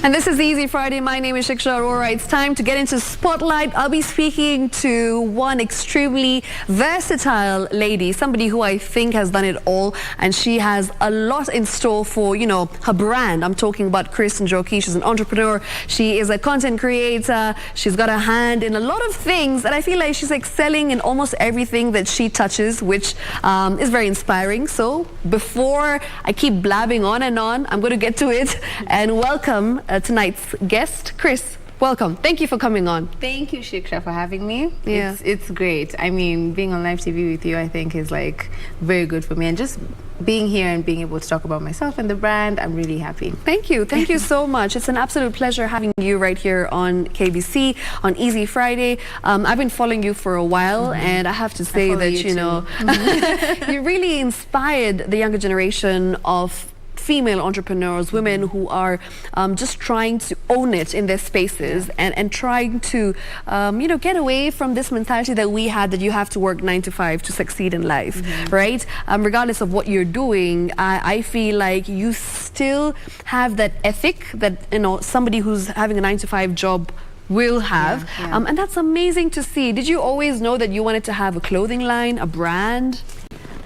Speaker 14: And this is Easy Friday. My name is Shiksha Arora. It's time to get into Spotlight. I'll be speaking to one extremely versatile lady, somebody who I think has done it all, and she has a lot in store for, you know, her brand. I'm talking about Chris Njoki. She's an entrepreneur. She is a content creator. She's got a hand in a lot of things, and I feel like she's excelling in almost everything that she touches, which is very inspiring. So before I keep blabbing on and on, I'm going to get to it and welcome tonight's guest, Chris. Welcome. Thank you for coming on.
Speaker 4: Thank you, Shiksha, for having me.
Speaker 14: Yeah.
Speaker 4: It's great. I mean, being on live TV with you, I think, is like very good for me. And just being here and being able to talk about myself and the brand, I'm really happy.
Speaker 14: Thank you. Thank you so much. It's an absolute pleasure having you right here on KBC on Easy Friday. I've been following you for a while, and I have to say that, you know, you really inspired the younger generation of female entrepreneurs, women who are just trying to own it in their spaces and trying to, you know, get away from this mentality that we had that you have to work 9 to 5 to succeed in life, right? Regardless of what you're doing, I feel like you still have that ethic that, you know, somebody who's having a 9 to 5 job will have. And that's amazing to see. Did you always know that you wanted to have a clothing line, a brand?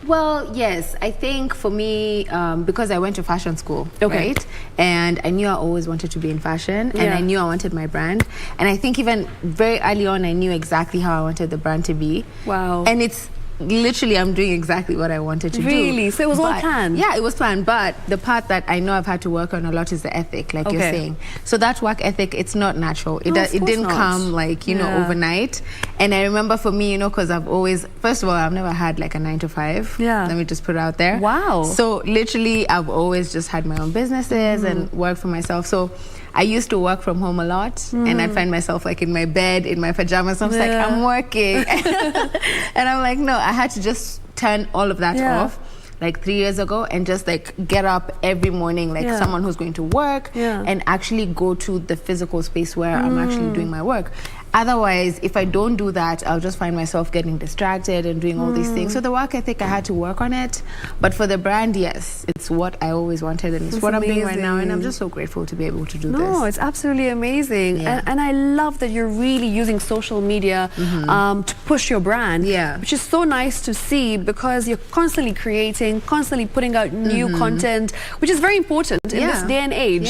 Speaker 4: Well, yes. I think for me, because I went to fashion school, right? And I knew I always wanted to be in fashion, and I knew I wanted my brand. And I think even very early on, I knew exactly how I wanted the brand to be.
Speaker 14: Wow.
Speaker 4: And it's literally, I'm doing exactly what I wanted to do.
Speaker 14: Really? So it was all planned?
Speaker 4: Yeah, it was planned. But the part that I know I've had to work on a lot is the ethic, like you're saying. So that work ethic, it's not natural. It didn't come like, you know, overnight. And I remember for me, you know, because I've always, first of all, I've never had like a 9 to 5.
Speaker 14: Yeah.
Speaker 4: Let me just put it out there.
Speaker 14: Wow.
Speaker 4: So literally, I've always just had my own businesses and worked for myself. So I used to work from home a lot, and I'd find myself like in my bed, in my pajamas. I was like, I'm working. And I'm like, no, I had to just turn all of that off like 3 years ago and just like get up every morning like someone who's going to work and actually go to the physical space where I'm actually doing my work. Otherwise, if I don't do that, I'll just find myself getting distracted and doing all these things. So the work ethic, I had to work on it. But for the brand, yes, it's what I always wanted, and it's what I'm doing right now. And I'm just so grateful to be able to do this.
Speaker 14: No, it's absolutely amazing. And I love that you're really using social media to push your brand, which is so nice to see, because you're constantly creating, constantly putting out new content, which is very important in this day and age.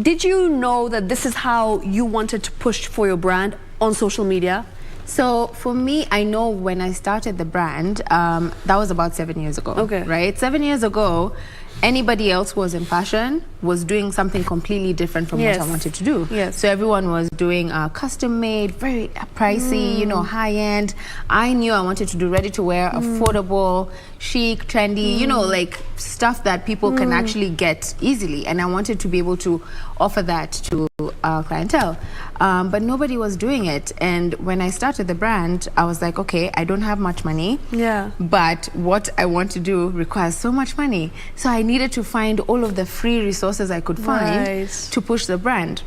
Speaker 14: Did you know that this is how you wanted to push for your brand on social media?
Speaker 4: So for me, I know when I started the brand, that was about 7 years ago. Right? 7 years ago, anybody else who was in fashion was doing something completely different from what I wanted to do. So everyone was doing custom made, very pricey, you know, high end. I knew I wanted to do ready to wear, affordable, chic, trendy, you know, like stuff that people can actually get easily. And I wanted to be able to offer that to our clientele. But nobody was doing it. And when I started the brand, I was like, okay, I don't have much money. But what I want to do requires so much money. So I needed to find all of the free resources I could find to push the brand.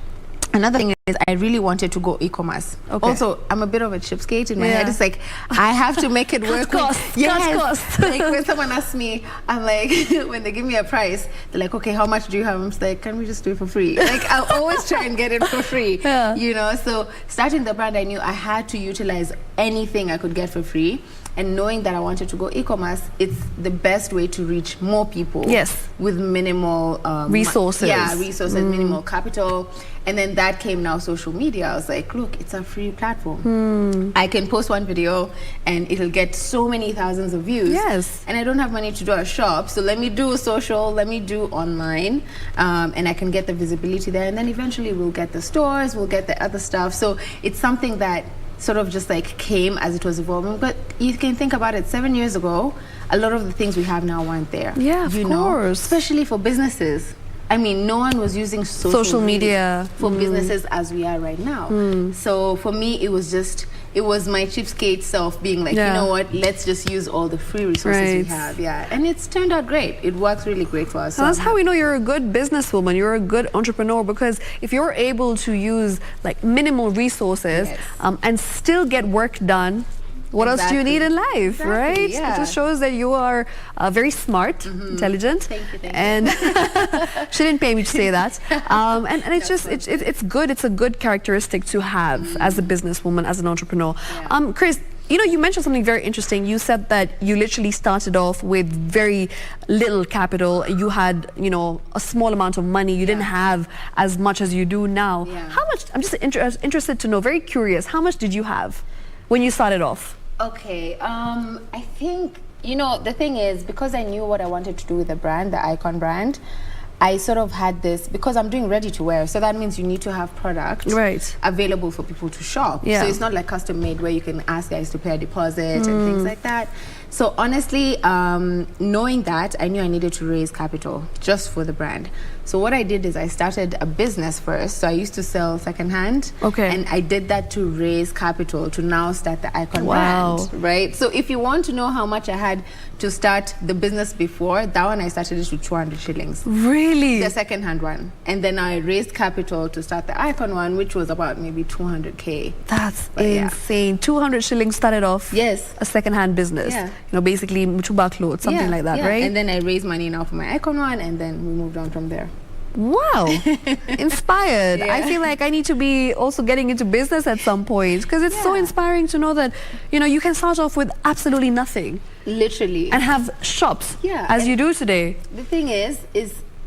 Speaker 4: Another thing is I really wanted to go e-commerce. Also, I'm a bit of a cheapskate in my head. It's like, I have to make it work.
Speaker 14: Cut costs.
Speaker 4: Like when someone asks me, I'm like, when they give me a price, they're like, okay, how much do you have? I'm just like, can we just do it for free? Like, I'll always try and get it for free. You know, so starting the brand, I knew I had to utilize anything I could get for free. And knowing that I wanted to go e-commerce, it's the best way to reach more people with minimal
Speaker 14: resources.
Speaker 4: Resources, minimal capital. And then that came now social media. I was like, look, it's a free platform. I can post one video and it'll get so many thousands of views. And I don't have money to do a shop, so let me do social, let me do online, and I can get the visibility there. And then eventually we'll get the stores, we'll get the other stuff. So it's something that sort of just like came as it was evolving. But you can think about it, 7 years ago, a lot of the things we have now weren't there.
Speaker 14: Of course.
Speaker 4: Especially for businesses. I mean, no one was using social media for businesses as we are right now. So for me, it was just, it was my cheapskate self being like, you know what, let's just use all the free resources we have. And it's turned out great. It works really great for us.
Speaker 14: So that's how we know you're a good businesswoman, you're a good entrepreneur, because if you're able to use like minimal resources and still get work done, What else do you need in life, right?
Speaker 4: Yeah.
Speaker 14: It just shows that you are very smart, intelligent.
Speaker 4: Thank you.
Speaker 14: And she didn't pay me to say that. And it's just, it's good. It's a good characteristic to have as a businesswoman, as an entrepreneur. Chris, you know, you mentioned something very interesting. You said that you literally started off with very little capital. You had, you know, a small amount of money. You didn't have as much as you do now. How much, I'm just interested to know, very curious, how much did you have when you started off?
Speaker 4: Okay, I think, you know, the thing is, because I knew what I wanted to do with the brand, the Icon brand, I sort of had this, because I'm doing ready to wear, so that means you need to have product available for people to shop. So it's not like custom made where you can ask guys to pay a deposit and things like that. So honestly, knowing that, I knew I needed to raise capital just for the brand. So what I did is I started a business first. So I used to sell secondhand. And I did that to raise capital to now start the Icon brand, right? So if you want to know how much I had to start the business before, that one I started it with 200 shillings.
Speaker 14: Really?
Speaker 4: The secondhand one. And then I raised capital to start the Icon one, which was about maybe 200K.
Speaker 14: That's insane. 200 shillings started off a secondhand business. You know, basically mutuba clothes, something like that, right?
Speaker 4: And then I raised money now for my Icon one, and then we moved on from there.
Speaker 14: Wow, inspired. I feel like I need to be also getting into business at some point, because it's so inspiring to know that, you know, you can start off with absolutely nothing.
Speaker 4: Literally.
Speaker 14: And have shops as you do today.
Speaker 4: The thing is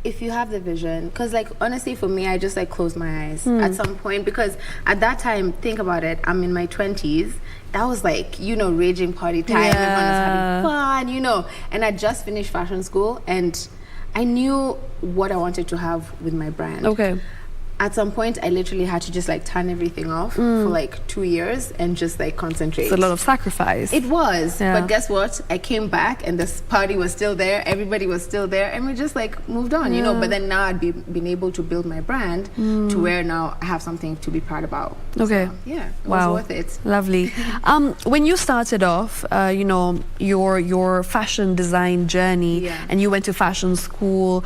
Speaker 4: if you have the vision, because like honestly for me, I just like closed my eyes at some point, because at that time, think about it, I'm in my 20s. That was like, you know, raging party time. Everyone was having fun, you know. And I just finished fashion school, and I knew what I wanted to have with my brand. At some point, I literally had to just like turn everything off for like 2 years and just like concentrate.
Speaker 14: It's a lot of sacrifice.
Speaker 4: It was, but guess what? I came back and this party was still there. Everybody was still there, and we just like moved on, you know. But then now I'd been able to build my brand to where now I have something to be proud about. So, yeah, it was worth it.
Speaker 14: Lovely. When you started off, you know, your fashion design journey, and you went to fashion school.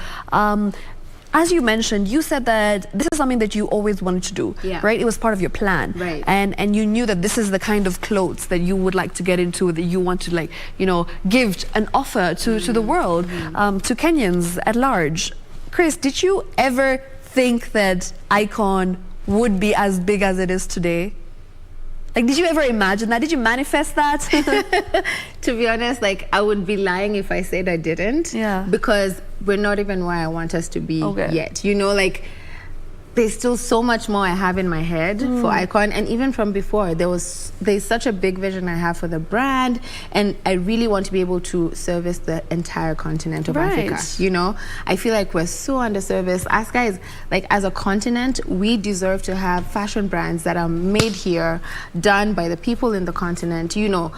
Speaker 14: As you mentioned, you said that this is something that you always wanted to do, right? It was part of your plan. And you knew that this is the kind of clothes that you would like to get into, that you want to, like, you know, give an offer to the world, to Kenyans at large. Chris, did you ever think that Icon would be as big as it is today? Like, did you ever imagine that? Did you manifest that?
Speaker 4: To be honest, like, I would be lying if I said I didn't. Because we're not even where I want us to be yet. You know, like, there's still so much more I have in my head for Icon. And even from before, there's such a big vision I have for the brand. And I really want to be able to service the entire continent of Africa. You know, I feel like we're so underserviced. As guys, like, as a continent, we deserve to have fashion brands that are made here, done by the people in the continent. You know,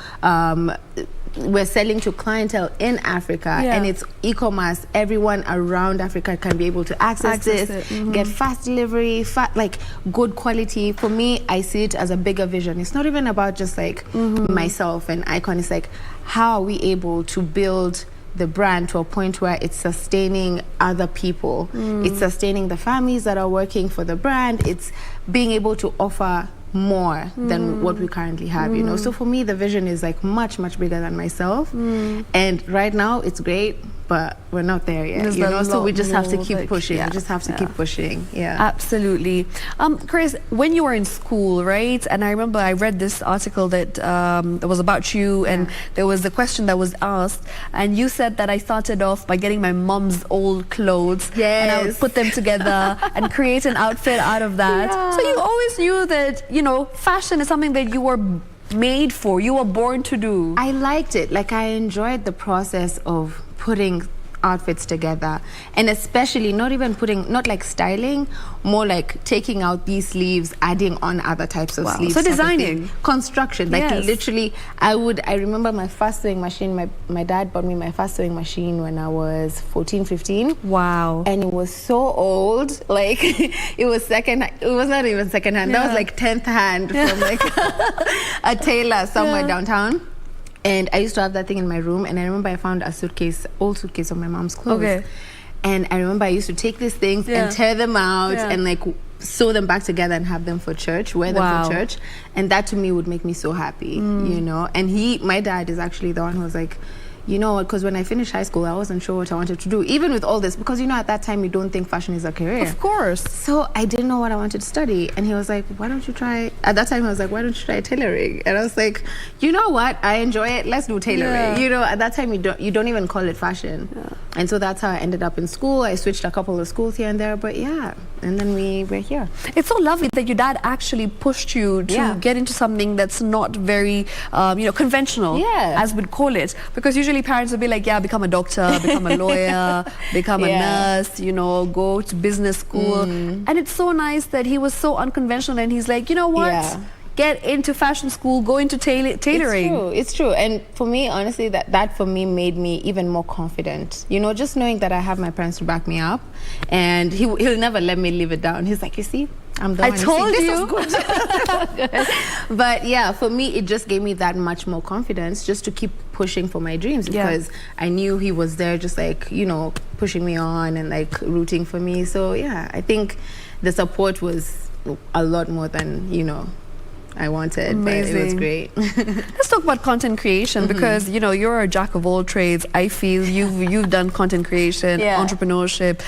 Speaker 4: we're selling to clientele in Africa, and it's e-commerce. Everyone around Africa can be able to access this, get fast delivery, like good quality. For me, I see it as a bigger vision. It's not even about just like myself and Icon. It's like, how are we able to build the brand to a point where it's sustaining other people, it's sustaining the families that are working for the brand, it's being able to offer more than what we currently have, you know. So for me, the vision is like much bigger than myself, and right now it's great, but we're not there yet, you know. So we just have to keep pushing. We just have to keep pushing.
Speaker 14: Absolutely. Chris, when you were in school, right, and I remember I read this article that was about you, and there was a question that was asked, and you said that I started off by getting my mom's old clothes, and I would put them together and create an outfit out of that. So you always knew that, you know, fashion is something that you were made for, you were born to do.
Speaker 4: I liked it. Like, I enjoyed the process of putting outfits together, and especially not like styling, more like taking out these sleeves, adding on other types of sleeves.
Speaker 14: So designing,
Speaker 4: construction, like literally. I remember my first sewing machine. My dad bought me my first sewing machine when I was 14, 15.
Speaker 14: Wow.
Speaker 4: And it was so old, like it was not even secondhand. That was like 10th hand from like a tailor somewhere downtown. And I used to have that thing in my room, and I remember I found a old suitcase of my mom's clothes. And I remember I used to take these things and tear them out and like sew them back together and have them for church, wear them for church, and that to me would make me so happy, you know. And my dad is actually the one who was like, you know, because when I finished high school, I wasn't sure what I wanted to do, even with all this, because, you know, at that time, you don't think fashion is a career.
Speaker 14: Of course.
Speaker 4: So I didn't know what I wanted to study. And he was like, why don't you try, at that time, I was like, why don't you try tailoring? And I was like, you know what? I enjoy it. Let's do tailoring.
Speaker 14: Yeah.
Speaker 4: You know, at that time, you don't even call it fashion. Yeah. And so that's how I ended up in school. I switched a couple of schools here and there, but yeah. And then we were here.
Speaker 14: It's so lovely that your dad actually pushed you to get into something that's not very, you know, conventional, as we'd call it. Because usually parents would be like, yeah, become a doctor, become a lawyer, become a nurse, you know, go to business school. And it's so nice that he was so unconventional and he's like, you know what? Yeah. Get into fashion school, go into tailoring.
Speaker 4: It's true. And for me, honestly, that for me made me even more confident. You know, just knowing that I have my parents to back me up, and he'll never let me live it down. He's like, you see, I'm the one.
Speaker 14: I told you.
Speaker 4: This is good. But yeah, for me, it just gave me that much more confidence just to keep pushing for my dreams, because I knew he was there just like, you know, pushing me on and like rooting for me. So yeah, I think the support was a lot more than, you know, I wanted. Amazing. But it was great.
Speaker 14: Let's talk about content creation, because you know, you're a jack of all trades. I feel you've done content creation, entrepreneurship,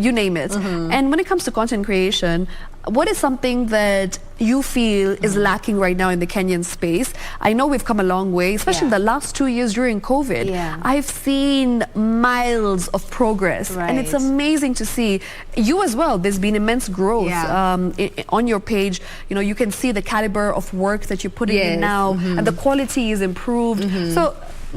Speaker 14: you name it. And when it comes to content creation, what is something that you feel is lacking right now in the Kenyan space? I know we've come a long way, especially in the last 2 years during COVID. I've seen miles of progress, and it's amazing to see. You as well, there's been immense growth on your page. You know, you can see the caliber of work that you're putting in now, and the quality is improved. So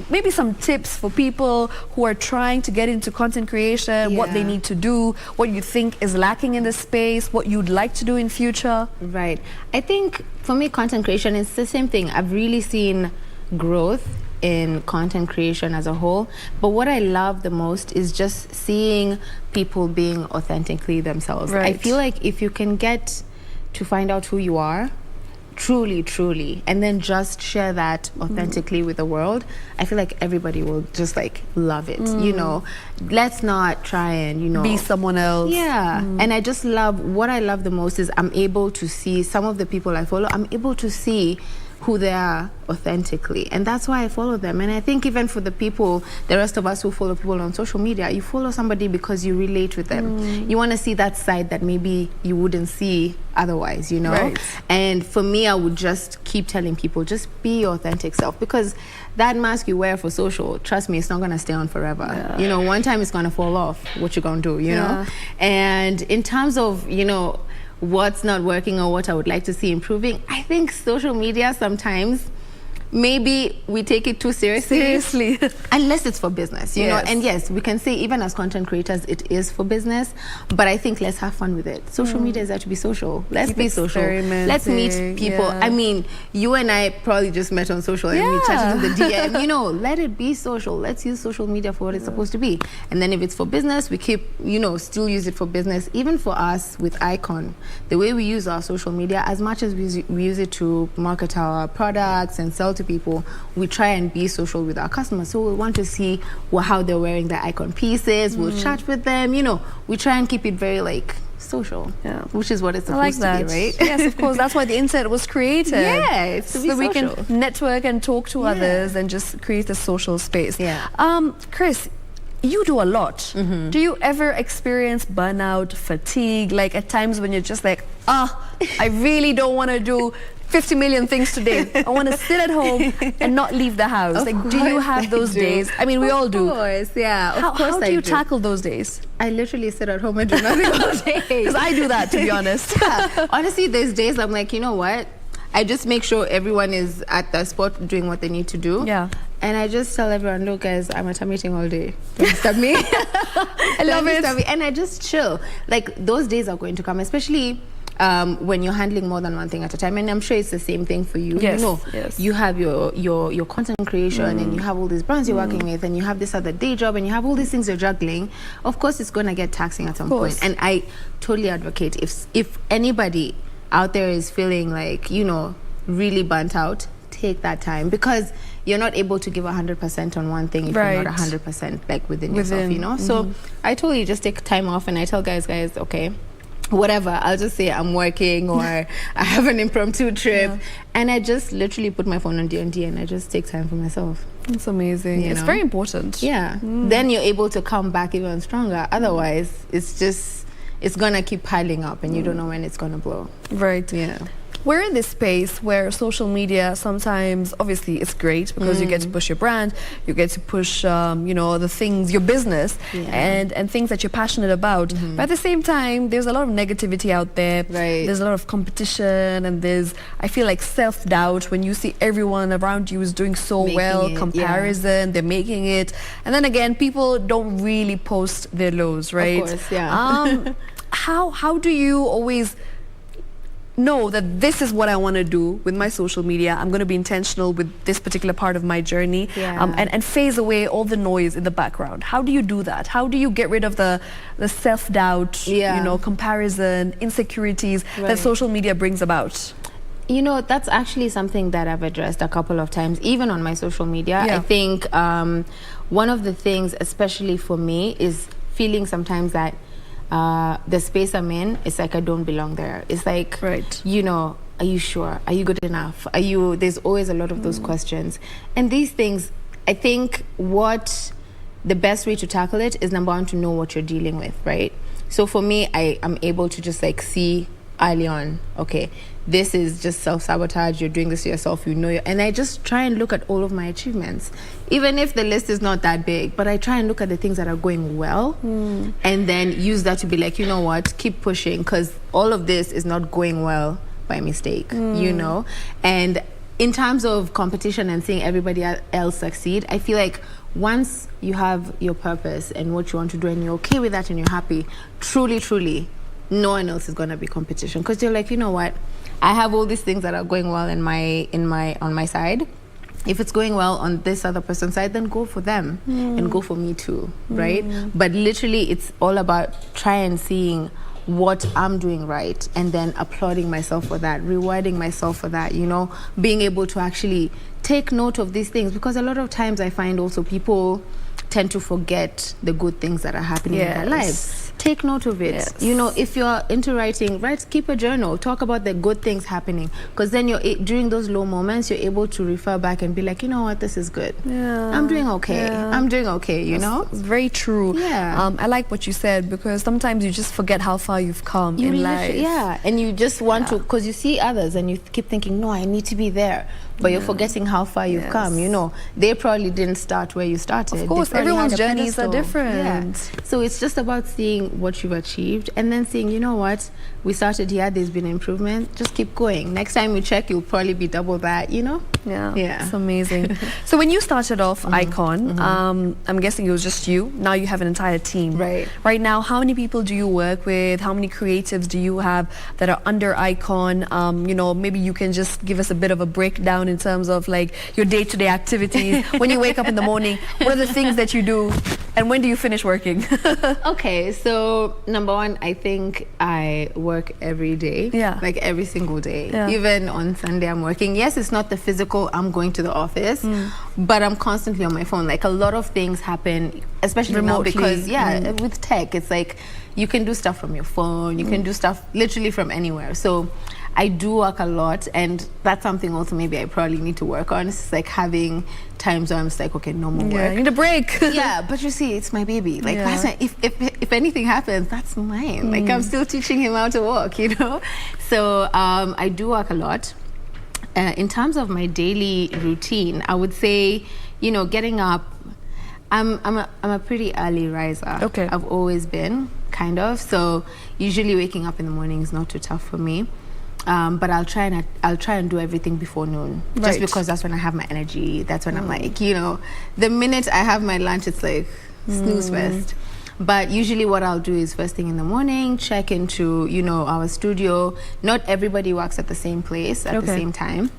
Speaker 14: maybe some tips for people who are trying to get into content creation, what they need to do, what you think is lacking in this space, what you'd like to do in future.
Speaker 4: Right. I think for me, content creation is the same thing. I've really seen growth in content creation as a whole, but what I love the most is just seeing people being authentically themselves. I feel like if you can get to find out who you are truly, and then just share that authentically with the world, I feel like everybody will just like love it. You know, let's not try and, you know,
Speaker 14: be someone else.
Speaker 4: And I just love, what I love the most is I'm able to see some of the people I follow, I'm able to see who they are authentically, and that's why I follow them. And I think even for the people, the rest of us who follow people on social media, you follow somebody because you relate with them. You want to see that side that maybe you wouldn't see otherwise, you know. And for me, I would just keep telling people, just be your authentic self, because that mask you wear for social, trust me, it's not going to stay on forever. You know, one time it's going to fall off. What you going to do, you know? And in terms of, you know, what's not working or what I would like to see improving, I think social media sometimes, maybe we take it too seriously. Unless it's for business, you know. And yes, we can say even as content creators, it is for business, but I think let's have fun with it. Social media is there to be social. Let's be social. Let's meet people. I mean, you and I probably just met on social and we chatted in the DM. You know, let it be social. Let's use social media for what it's supposed to be. And then if it's for business, we keep, you know, still use it for business. Even for us with Icon, the way we use our social media, as much as we use it to market our products and sell to people, we try and be social with our customers. So we want to see how they're wearing their Icon pieces. We'll chat with them. You know, we try and keep it very like social, which is what it's supposed to be, right?
Speaker 14: Yes, of course. That's why the internet was created.
Speaker 4: It's to be
Speaker 14: so we
Speaker 4: social.
Speaker 14: can network and talk to others and just create a social space. Chris, you do a lot. Do you ever experience burnout, fatigue, like at times when you're just like, I really don't want to do 50 million things today. I want to sit at home and not leave the house. Like, do you have those days? I mean, we all do.
Speaker 4: Of course, yeah.
Speaker 14: How do you tackle those days?
Speaker 4: I literally sit at home and do nothing all day.
Speaker 14: Because I do that, to be honest.
Speaker 4: Honestly, there's days I'm like, you know what? I just make sure everyone is at the spot doing what they need to do. And I just tell everyone, look guys, I'm at a meeting all day. Don't disturb me.
Speaker 14: I love it.
Speaker 4: And I just chill. Like, those days are going to come, especially when you're handling more than one thing at a time. And I'm sure it's the same thing for you. You know, you have your content creation and you have all these brands you're working with, and you have this other day job, and you have all these things you're juggling. Of course, it's going to get taxing at some point. And I totally advocate, if anybody out there is feeling like, you know, really burnt out, take that time, because you're not able to give 100% on one thing if you're not 100% like within yourself, you know. So I totally just take time off, and I tell guys, okay, whatever, I'll just say I'm working or I have an impromptu trip, and I just literally put my phone on D&D and I just take time for myself.
Speaker 14: It's amazing. It's very important.
Speaker 4: Yeah. Then you're able to come back even stronger. Otherwise, it's gonna keep piling up and you don't know when it's gonna blow.
Speaker 14: Right.
Speaker 4: Yeah.
Speaker 14: We're in this space where social media sometimes, obviously, it's great because you get to push your brand, you get to push, the things, your business, and things that you're passionate about. But at the same time, there's a lot of negativity out there.
Speaker 4: Right.
Speaker 14: There's a lot of competition, and I feel like self-doubt when you see everyone around you is doing so well, comparison, they're making it. And then again, people don't really post their lows, right?
Speaker 4: Of course, yeah.
Speaker 14: How do you always know that this is what I want to do with my social media? I'm going to be intentional with this particular part of my journey, and phase away all the noise in the background. How do you do that? How do you get rid of the self-doubt, comparison, insecurities that social media brings about?
Speaker 4: That's actually something that I've addressed a couple of times, even on my social media. I think one of the things, especially for me, is feeling sometimes that the space I'm in, it's like I don't belong there. It's like, are you sure? Are you good enough? There's always a lot of those questions. And these things, I think what the best way to tackle it is, number one, to know what you're dealing with, right? So for me, I am able to just see early on, okay, this is just self-sabotage, you're doing this to yourself, and I just try and look at all of my achievements, even if the list is not that big, but I try and look at the things that are going well, and then use that to be like, you know what, keep pushing, because all of this is not going well by mistake, and in terms of competition and seeing everybody else succeed, I feel like once you have your purpose and what you want to do and you're okay with that and you're happy, truly, no one else is going to be competition, because you're like, you know what, I have all these things that are going well on my side. If it's going well on this other person's side, then go for them and go for me too, right? But literally, it's all about trying and seeing what I'm doing right and then applauding myself for that, rewarding myself for that, being able to actually take note of these things, because a lot of times I find also people tend to forget the good things that are happening in their lives. Take note of it. If you're into writing, keep a journal. Talk about the good things happening, because then during those low moments, you're able to refer back and be like, you know what, this is good. I'm doing okay. I'm doing okay, It's
Speaker 14: very true. I like what you said, because sometimes you just forget how far you've come in life.
Speaker 4: And you just want to, because you see others and you keep thinking, no, I need to be there. But you're forgetting how far you've come, They probably didn't start where you started.
Speaker 14: Of course, everyone's journeys are different.
Speaker 4: So it's just about seeing what you've achieved and then saying, you know what, we started here, there's been improvement, just keep going. Next time you check, you'll probably be double that,
Speaker 14: Yeah, it's amazing. So when you started off Icon, I'm guessing it was just you. Now you have an entire team. Right now, how many people do you work with? How many creatives do you have that are under Icon? Maybe you can just give us a bit of a breakdown in terms of like your day-to-day activities. When you wake up in the morning, what are the things that you do, and when do you finish working?
Speaker 4: Okay, so number one, I think I work every day, like every single day. Even on Sunday, I'm working. Yes, it's not the physical, I'm going to the office, but I'm constantly on my phone. Like a lot of things happen, especially remotely now, because with tech, it's like you can do stuff from your phone, you can do stuff literally from anywhere. So I do work a lot, and that's something also maybe I probably need to work on. It's like having times where I'm just like, okay, no more work.
Speaker 14: I need a break.
Speaker 4: But you see, it's my baby. Like that's not, if anything happens, that's mine. Like I'm still teaching him how to walk, So I do work a lot. In terms of my daily routine, I would say, getting up. I'm a pretty early riser. Okay. I've always been, kind of. So usually waking up in the morning is not too tough for me. But I'll try and do everything before noon, just because that's when I have my energy. That's when I'm like, the minute I have my lunch, it's like snooze fest. But usually what I'll do is first thing in the morning, check into, our studio. Not everybody works at the same place at the same time.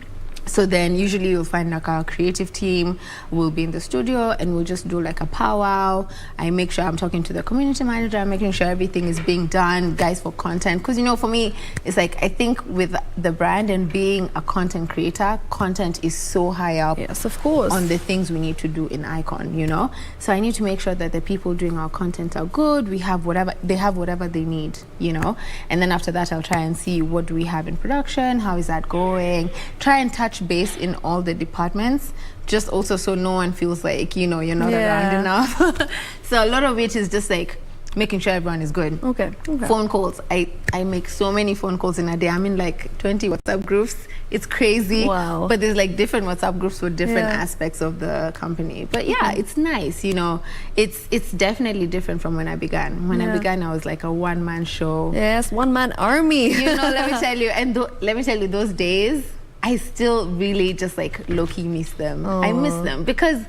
Speaker 4: So then usually you'll find like our creative team will be in the studio and we'll just do like a powwow. I make sure I'm talking to the community manager, I'm making sure everything is being done, guys, for content. Because, you know, for me, it's like, I think with the brand and being a content creator, content is so high up.
Speaker 14: Yes, of course.
Speaker 4: On the things we need to do in Icon, you know? So I need to make sure that the people doing our content are good. They have whatever they need, you know? And then after that, I'll try and see what do we have in production, how is that going? Try and touch base in all the departments, just also so no one feels like, you know, you're not around enough. So a lot of it is just like making sure everyone is good.
Speaker 14: Okay.
Speaker 4: Phone calls. I make so many phone calls in a day. I'm in like 20 WhatsApp groups. It's crazy.
Speaker 14: Wow.
Speaker 4: But there's like different WhatsApp groups for different aspects of the company. But yeah, it's nice, you know. It's definitely different from when I began. When I began, I was like a one-man show.
Speaker 14: Yes, one-man army.
Speaker 4: You know, let me tell you. And let me tell you, those days, I still really just like low-key miss them. I miss them because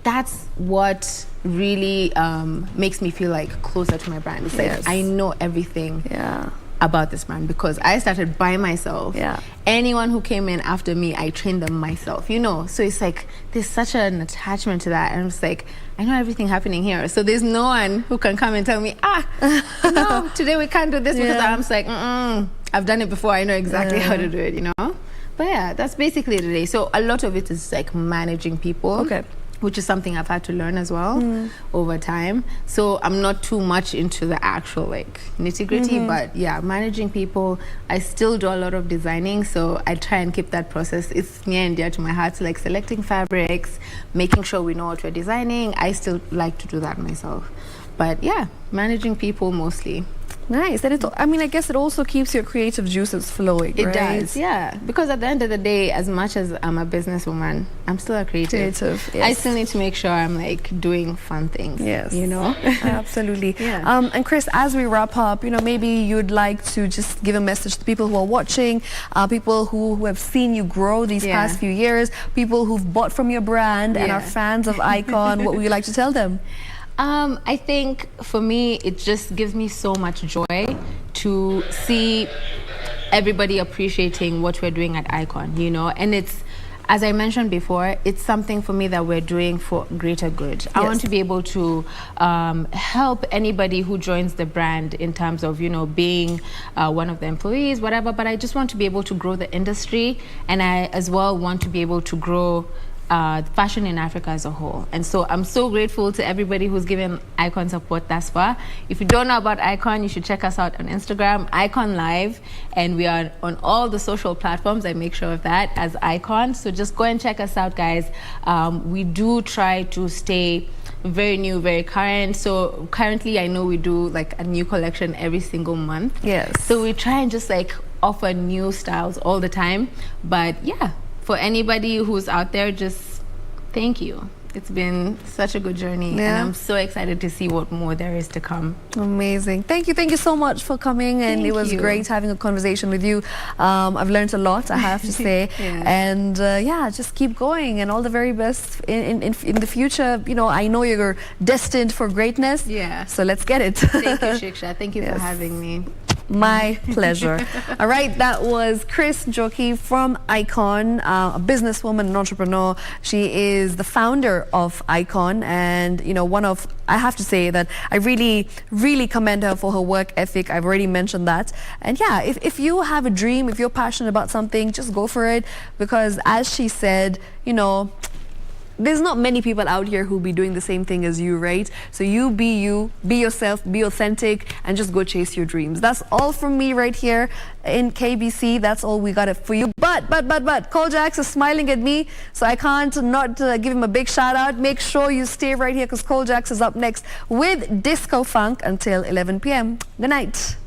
Speaker 4: that's what really makes me feel like closer to my brand. It's like I know everything about this brand because I started by myself. Anyone who came in after me, I trained them myself, you know. So it's like there's such an attachment to that. And I'm just like, I know everything happening here. So there's no one who can come and tell me, no, today we can't do this because I'm just like, I've done it before. I know exactly how to do it, you know. But yeah, that's basically the day. So a lot of it is like managing people, which is something I've had to learn as well over time. So I'm not too much into the actual like nitty-gritty, but yeah, managing people. I still do a lot of designing, so I try and keep that process. It's near and dear to my heart. So like selecting fabrics, making sure we know what we're designing. I still like to do that myself. But yeah, managing people mostly.
Speaker 14: Nice. And I guess it also keeps your creative juices flowing,
Speaker 4: It
Speaker 14: right?
Speaker 4: does, yeah. Because at the end of the day, as much as I'm a businesswoman, I'm still a creative. I still need to make sure I'm like doing fun things.
Speaker 14: Yes.
Speaker 4: You know?
Speaker 14: Absolutely. And Chris, as we wrap up, you know, maybe you'd like to just give a message to people who are watching, people who have seen you grow these past few years, people who've bought from your brand and are fans of Icon. What would you like to tell them?
Speaker 4: I think for me, it just gives me so much joy to see everybody appreciating what we're doing at Icon, you know, and it's, as I mentioned before, it's something for me that we're doing for greater good. I want to be able to help anybody who joins the brand in terms of, you know, being one of the employees, whatever, but I just want to be able to grow the industry, and I as well want to be able to grow fashion in Africa as a whole. And so I'm so grateful to everybody who's given Icon support thus far. If you don't know about Icon, you should check us out on Instagram, Icon Live, and we are on all the social platforms. I make sure of that as Icon. So just go and check us out, guys. We do try to stay very new, very current. So currently I know we do like a new collection every single month.
Speaker 14: Yes.
Speaker 4: So we try and just like offer new styles all the time. But yeah, for anybody who's out there, just thank you. It's been such a good journey, and I'm so excited to see what more there is to come.
Speaker 14: Amazing. Thank you so much for coming, and it was great having a conversation with you. I've learned a lot, I have to say. And just keep going, and all the very best in the future. You know, I know you're destined for greatness. So let's get it.
Speaker 4: Thank you, Shiksha. Thank you for having me.
Speaker 14: My pleasure. All right, that was Chris Njoki from Icon, a businesswoman and entrepreneur. She is the founder of Icon, and you know, I have to say that I really commend her for her work ethic. I've already mentioned that. And yeah, if you have a dream, if you're passionate about something, just go for it, because as she said, you know, there's not many people out here who'll be doing the same thing as you, right? So you be yourself, be authentic, and just go chase your dreams. That's all from me right here in KBC. That's all we got it for you. But Cole Jax is smiling at me, so I can't not give him a big shout out. Make sure you stay right here, because Cole Jax is up next with Disco Funk until 11 p.m. Good night.